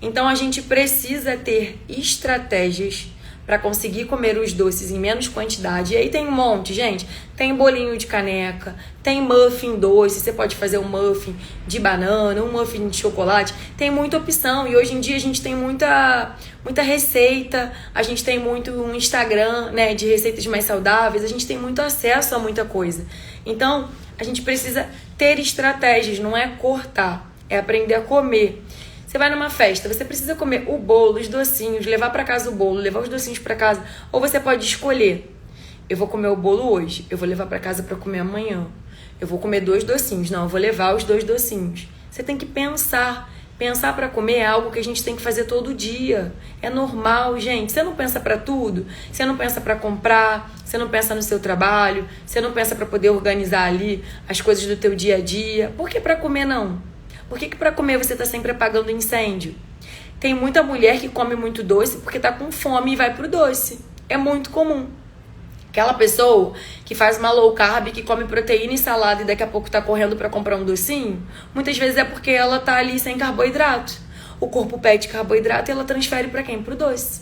Então, a gente precisa ter estratégias para conseguir comer os doces em menos quantidade. E aí tem um monte, gente. Tem bolinho de caneca, tem muffin doce, você pode fazer um muffin de banana, um muffin de chocolate. Tem muita opção e hoje em dia a gente tem muita receita, a gente tem muito um Instagram, né, de receitas mais saudáveis, a gente tem muito acesso a muita coisa. Então, a gente precisa ter estratégias, não é cortar, é aprender a comer. Você vai numa festa, você precisa comer o bolo, os docinhos, levar para casa o bolo, levar os docinhos para casa. Ou você pode escolher, eu vou comer o bolo hoje, eu vou levar para casa para comer amanhã. Eu vou comer 2 docinhos, não, eu vou levar os 2 docinhos. Você tem que pensar. Pensar para comer é algo que a gente tem que fazer todo dia. É normal, gente. Você não pensa para tudo. Você não pensa para comprar. Você não pensa no seu trabalho. Você não pensa para poder organizar ali as coisas do teu dia a dia. Por que para comer não? Por que para comer você tá sempre apagando incêndio? Tem muita mulher que come muito doce porque tá com fome e vai pro doce. É muito comum. Aquela pessoa que faz uma low carb, que come proteína e salada e daqui a pouco tá correndo para comprar um docinho, muitas vezes é porque ela tá ali sem carboidrato. O corpo pede carboidrato e ela transfere para quem? Pro doce.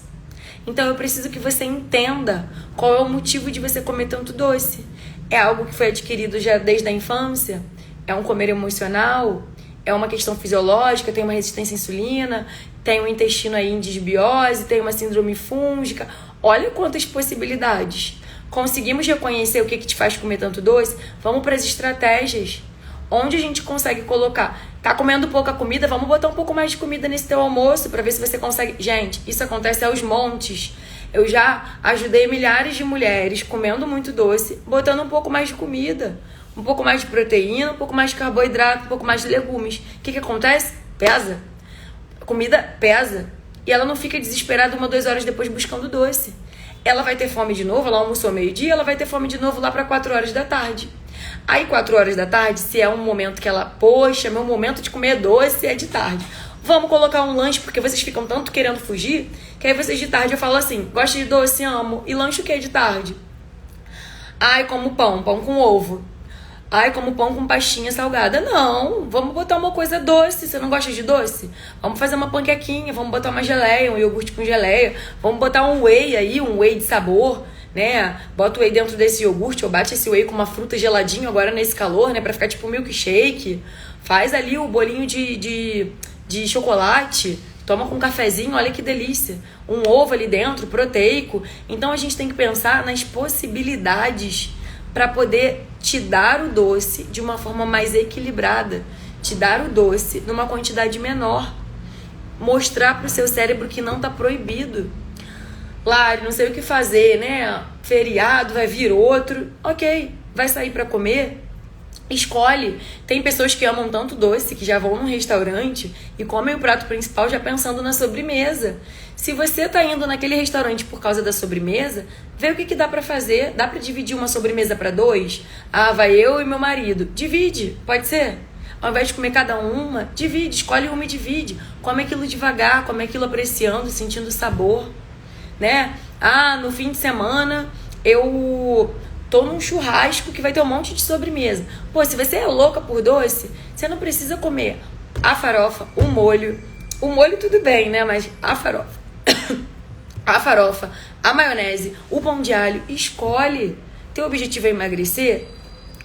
Então eu preciso que você entenda qual é o motivo de você comer tanto doce. É algo que foi adquirido já desde a infância? É um comer emocional? É uma questão fisiológica, tem uma resistência à insulina, tem um intestino aí em desbiose, tem uma síndrome fúngica. Olha quantas possibilidades. Conseguimos reconhecer o que te faz comer tanto doce? Vamos para as estratégias. Onde a gente consegue colocar? Tá comendo pouca comida? Vamos botar um pouco mais de comida nesse teu almoço para ver se você consegue. Gente, isso acontece aos montes. Eu já ajudei milhares de mulheres comendo muito doce, botando um pouco mais de comida. Um pouco mais de proteína, um pouco mais de carboidrato, um pouco mais de legumes. O que acontece? Pesa. A comida pesa. E ela não fica desesperada 1 ou 2 horas depois buscando doce. Ela vai ter fome de novo, ela almoçou meio-dia, ela vai ter fome de novo lá para 4 horas da tarde. Aí 4 horas da tarde, se é um momento que ela, poxa, meu momento de comer doce é de tarde. Vamos colocar um lanche, porque vocês ficam tanto querendo fugir, que aí vocês de tarde eu falo assim, gosto de doce, amo. E lanche o que de tarde? Ai, como pão com ovo. Ai, como pão com pastinha salgada. Não, vamos botar uma coisa doce. Você não gosta de doce? Vamos fazer uma panquequinha, vamos botar uma geleia, um iogurte com geleia. Vamos botar um whey aí, um whey de sabor, né? Bota o whey dentro desse iogurte ou bate esse whey com uma fruta geladinho agora nesse calor, né? Pra ficar tipo um milkshake. Faz ali o bolinho de chocolate. Toma com um cafezinho, olha que delícia. Um ovo ali dentro, proteico. Então a gente tem que pensar nas possibilidades para poder te dar o doce de uma forma mais equilibrada, te dar o doce numa quantidade menor, mostrar para o seu cérebro que não está proibido. Lari, não sei o que fazer, né? Feriado, vai vir outro. Ok, vai sair para comer? Escolhe. Tem pessoas que amam tanto doce que já vão num restaurante e comem o prato principal já pensando na sobremesa. Se você tá indo naquele restaurante por causa da sobremesa, vê o que dá pra fazer. Dá pra dividir uma sobremesa pra 2? Ah, vai eu e meu marido. Divide, pode ser? Ao invés de comer cada uma, divide, escolhe uma e divide. Come aquilo devagar, come aquilo apreciando, sentindo o sabor, né? Ah, no fim de semana eu tô num churrasco que vai ter um monte de sobremesa. Pô, se você é louca por doce, você não precisa comer a farofa, o molho. O molho tudo bem, né? Mas a farofa. A farofa, a maionese, o pão de alho. Escolhe. Teu objetivo é emagrecer?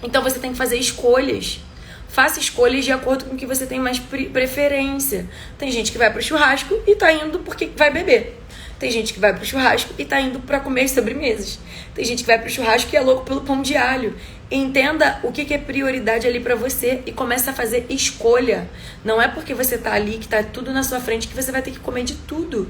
Então você tem que fazer escolhas. Faça escolhas de acordo com o que você tem mais preferência. Tem gente que vai pro churrasco e tá indo porque vai beber. Tem gente que vai pro churrasco e tá indo pra comer sobremesas. Tem gente que vai pro churrasco e é louco pelo pão de alho. Entenda o que é prioridade ali pra você e começa a fazer escolha. Não é porque você tá ali, que tá tudo na sua frente, que você vai ter que comer de tudo.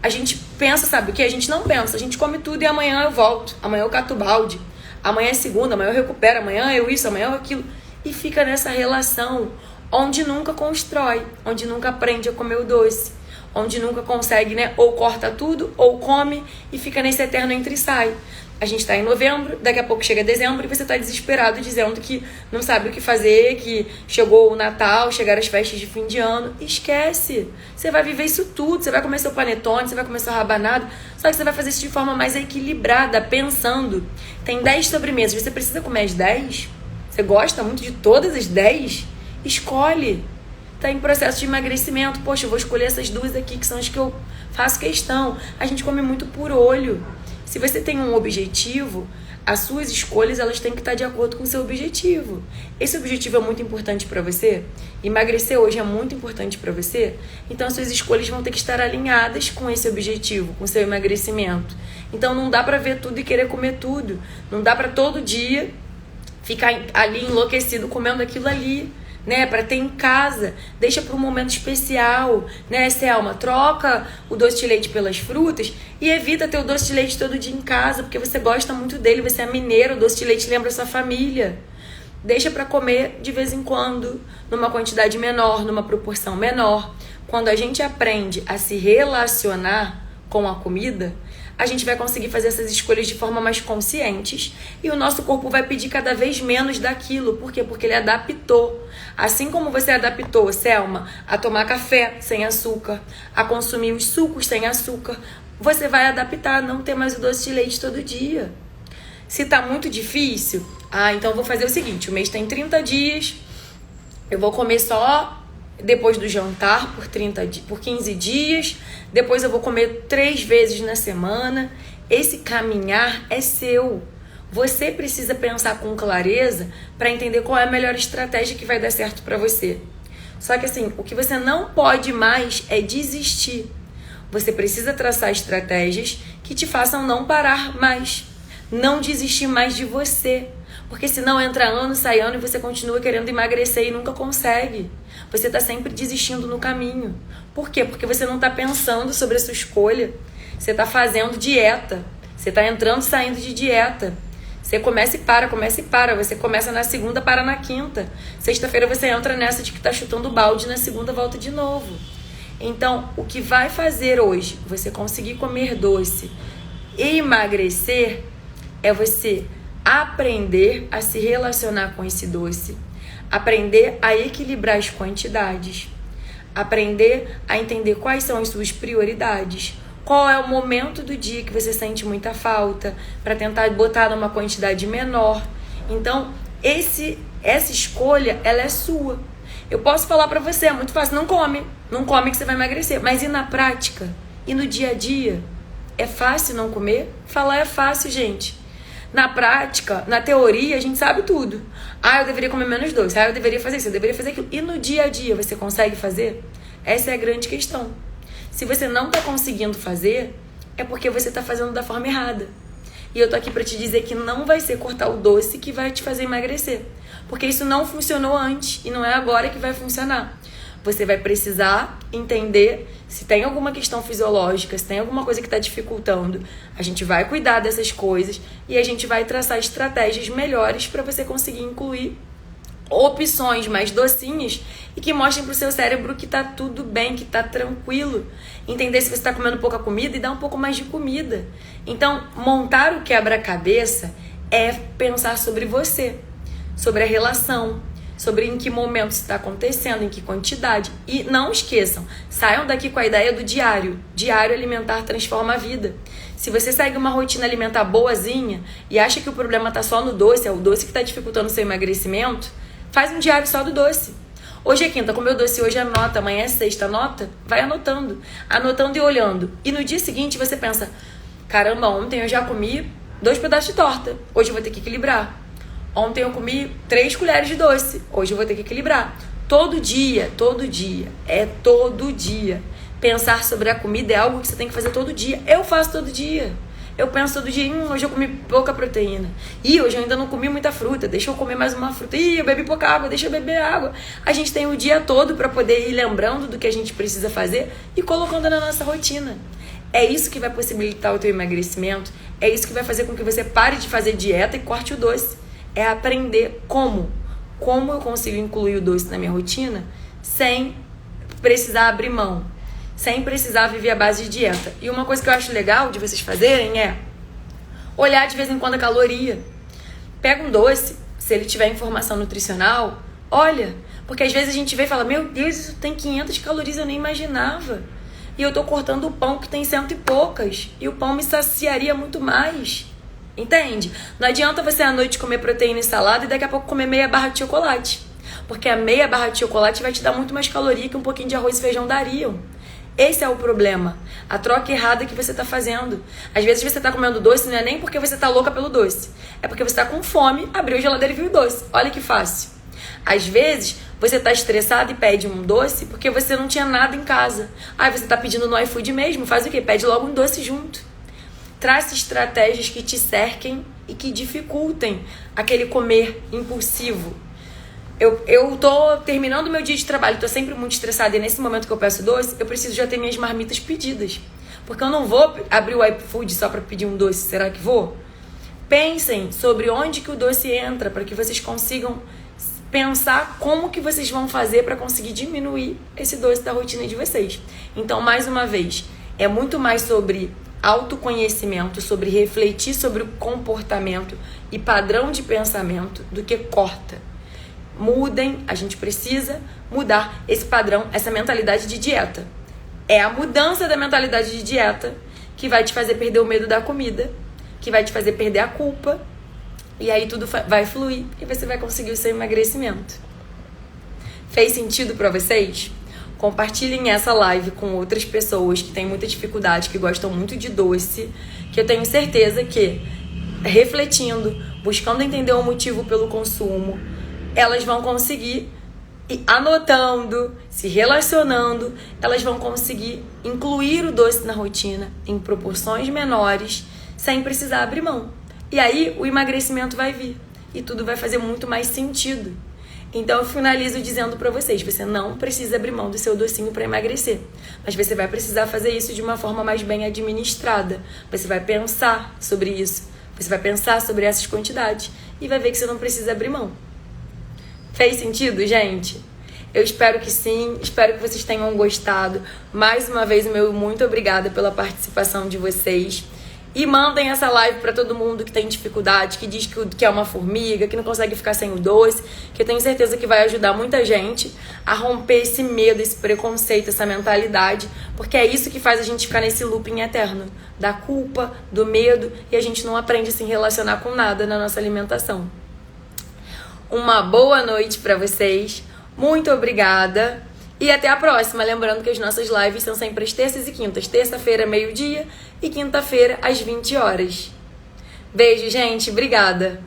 A gente pensa, sabe o que? A gente não pensa. A gente come tudo e amanhã eu volto. Amanhã eu cato o balde. Amanhã é segunda, amanhã eu recupero. Amanhã eu isso, amanhã eu aquilo. E fica nessa relação onde nunca constrói, onde nunca aprende a comer o doce, onde nunca consegue, né? Ou corta tudo, ou come e fica nesse eterno entra e sai. A gente tá em novembro, daqui a pouco chega dezembro e você tá desesperado dizendo que não sabe o que fazer, que chegou o Natal, chegaram as festas de fim de ano. Esquece! Você vai viver isso tudo, você vai comer seu panetone, você vai comer seu rabanado, só que você vai fazer isso de forma mais equilibrada, pensando. Tem 10 sobremesas, você precisa comer as 10? Você gosta muito de todas as 10? Escolhe! Tá em processo de emagrecimento. Poxa, eu vou escolher essas duas aqui, que são as que eu faço questão. A gente come muito por olho. Se você tem um objetivo, as suas escolhas elas têm que estar de acordo com o seu objetivo. Esse objetivo é muito importante para você? Emagrecer hoje é muito importante para você? Então, as suas escolhas vão ter que estar alinhadas com esse objetivo, com o seu emagrecimento. Então, não dá para ver tudo e querer comer tudo. Não dá para todo dia ficar ali enlouquecido comendo aquilo ali, né, para ter em casa. Deixa para um momento especial, né, Selma? Troca o doce de leite pelas frutas e evita ter o doce de leite todo dia em casa, porque você gosta muito dele, você é mineiro, o doce de leite lembra a sua família. Deixa para comer de vez em quando, numa quantidade menor, numa proporção menor. Quando a gente aprende a se relacionar com a comida, a gente vai conseguir fazer essas escolhas de forma mais conscientes e o nosso corpo vai pedir cada vez menos daquilo. Por quê? Porque ele adaptou. Assim como você adaptou, Selma, a tomar café sem açúcar, a consumir os sucos sem açúcar, você vai adaptar a não ter mais o doce de leite todo dia. Se tá muito difícil, então eu vou fazer o seguinte, o mês tem 30 dias, eu vou comer só depois do jantar por 15 dias, depois eu vou comer 3 vezes na semana. Esse caminhar é seu. Você precisa pensar com clareza para entender qual é a melhor estratégia que vai dar certo para você. Só que assim, o que você não pode mais é desistir. Você precisa traçar estratégias que te façam não parar mais, não desistir mais de você. Porque senão entra ano, sai ano e você continua querendo emagrecer e nunca consegue. Você está sempre desistindo no caminho. Por quê? Porque você não está pensando sobre a sua escolha. Você está fazendo dieta. Você está entrando e saindo de dieta. Você começa e para, começa e para. Você começa na segunda, para na quinta. Sexta-feira você entra nessa de que está chutando balde, na segunda volta de novo. Então, o que vai fazer hoje você conseguir comer doce e emagrecer é você aprender a se relacionar com esse doce, aprender a equilibrar as quantidades, aprender a entender quais são as suas prioridades, qual é o momento do dia que você sente muita falta, para tentar botar numa quantidade menor. Então, essa escolha, ela é sua. Eu posso falar para você, é muito fácil, não come que você vai emagrecer, mas e na prática? E no dia a dia? É fácil não comer? Falar é fácil, gente. Na prática, na teoria, a gente sabe tudo. Eu deveria comer menos doce. Eu deveria fazer isso, eu deveria fazer aquilo. E no dia a dia, você consegue fazer? Essa é a grande questão. Se você não está conseguindo fazer, é porque você está fazendo da forma errada. E eu tô aqui para te dizer que não vai ser cortar o doce que vai te fazer emagrecer. Porque isso não funcionou antes e não é agora que vai funcionar. Você vai precisar entender se tem alguma questão fisiológica, se tem alguma coisa que está dificultando. A gente vai cuidar dessas coisas e a gente vai traçar estratégias melhores para você conseguir incluir opções mais docinhas e que mostrem para o seu cérebro que tá tudo bem, que tá tranquilo. Entender se você está comendo pouca comida e dar um pouco mais de comida. Então, montar o quebra-cabeça é pensar sobre você, sobre a relação, sobre em que momento isso está acontecendo, em que quantidade. E não esqueçam, saiam daqui com a ideia do diário. Diário alimentar transforma a vida. Se você segue uma rotina alimentar boazinha e acha que o problema está só no doce, é o doce que está dificultando o seu emagrecimento, faz um diário só do doce. Hoje é quinta, comeu doce, hoje anota, amanhã é sexta, anota, vai anotando e olhando. E no dia seguinte você pensa, caramba, ontem eu já comi 2 pedaços de torta, hoje eu vou ter que equilibrar. Ontem eu comi 3 colheres de doce. Hoje eu vou ter que equilibrar. Todo dia. É todo dia. Pensar sobre a comida é algo que você tem que fazer todo dia. Eu faço todo dia. Eu penso todo dia, hoje eu comi pouca proteína. Hoje eu ainda não comi muita fruta, deixa eu comer mais uma fruta. Eu bebi pouca água, deixa eu beber água. A gente tem o dia todo para poder ir lembrando do que a gente precisa fazer e colocando na nossa rotina. É isso que vai possibilitar o teu emagrecimento. É isso que vai fazer com que você pare de fazer dieta e corte o doce. É aprender como eu consigo incluir o doce na minha rotina sem precisar abrir mão. Sem precisar viver à base de dieta. E uma coisa que eu acho legal de vocês fazerem é olhar de vez em quando a caloria. Pega um doce, se ele tiver informação nutricional, olha. Porque às vezes a gente vê e fala, meu Deus, isso tem 500 calorias, eu nem imaginava. E eu tô cortando o pão que tem 100 e poucas. E o pão me saciaria muito mais. Entende? Não adianta você à noite comer proteína e salada e daqui a pouco comer meia barra de chocolate. Porque a meia barra de chocolate vai te dar muito mais caloria que um pouquinho de arroz e feijão dariam. Esse é o problema. A troca errada que você está fazendo. Às vezes você está comendo doce, não é nem porque você está louca pelo doce. É porque você está com fome, abriu a geladeira e viu o doce. Olha que fácil. Às vezes você está estressado e pede um doce porque você não tinha nada em casa. Aí você está pedindo no iFood mesmo. Faz o quê? Pede logo um doce junto. Trace estratégias que te cerquem e que dificultem aquele comer impulsivo. Eu tô terminando meu dia de trabalho, tô sempre muito estressada e nesse momento que eu peço doce, eu preciso já ter minhas marmitas pedidas. Porque eu não vou abrir o iFood só para pedir um doce, será que vou? Pensem sobre onde que o doce entra, para que vocês consigam pensar como que vocês vão fazer para conseguir diminuir esse doce da rotina de vocês. Então, mais uma vez, é muito mais sobre autoconhecimento, sobre refletir sobre o comportamento e padrão de pensamento do que corta. Mudem, a gente precisa mudar esse padrão, essa mentalidade de dieta. É a mudança da mentalidade de dieta que vai te fazer perder o medo da comida, que vai te fazer perder a culpa, e aí tudo vai fluir e você vai conseguir o seu emagrecimento. Fez sentido para vocês? Compartilhem essa live com outras pessoas que têm muita dificuldade, que gostam muito de doce, que eu tenho certeza que, refletindo, buscando entender o motivo pelo consumo, elas vão conseguir, anotando, se relacionando, elas vão conseguir incluir o doce na rotina em proporções menores, sem precisar abrir mão. E aí o emagrecimento vai vir e tudo vai fazer muito mais sentido. Então eu finalizo dizendo para vocês, você não precisa abrir mão do seu docinho para emagrecer, mas você vai precisar fazer isso de uma forma mais bem administrada. Você vai pensar sobre isso, você vai pensar sobre essas quantidades e vai ver que você não precisa abrir mão. Fez sentido, gente? Eu espero que sim, espero que vocês tenham gostado. Mais uma vez, o meu muito obrigada pela participação de vocês. E mandem essa live para todo mundo que tem dificuldade, que diz que é uma formiga, que não consegue ficar sem o doce, que eu tenho certeza que vai ajudar muita gente a romper esse medo, esse preconceito, essa mentalidade, porque é isso que faz a gente ficar nesse looping eterno, da culpa, do medo, e a gente não aprende a se relacionar com nada na nossa alimentação. Uma boa noite para vocês, muito obrigada e até a próxima. Lembrando que as nossas lives são sempre às terças e quintas, terça-feira, meio-dia e quinta-feira, às 20 horas. Beijo, gente, obrigada!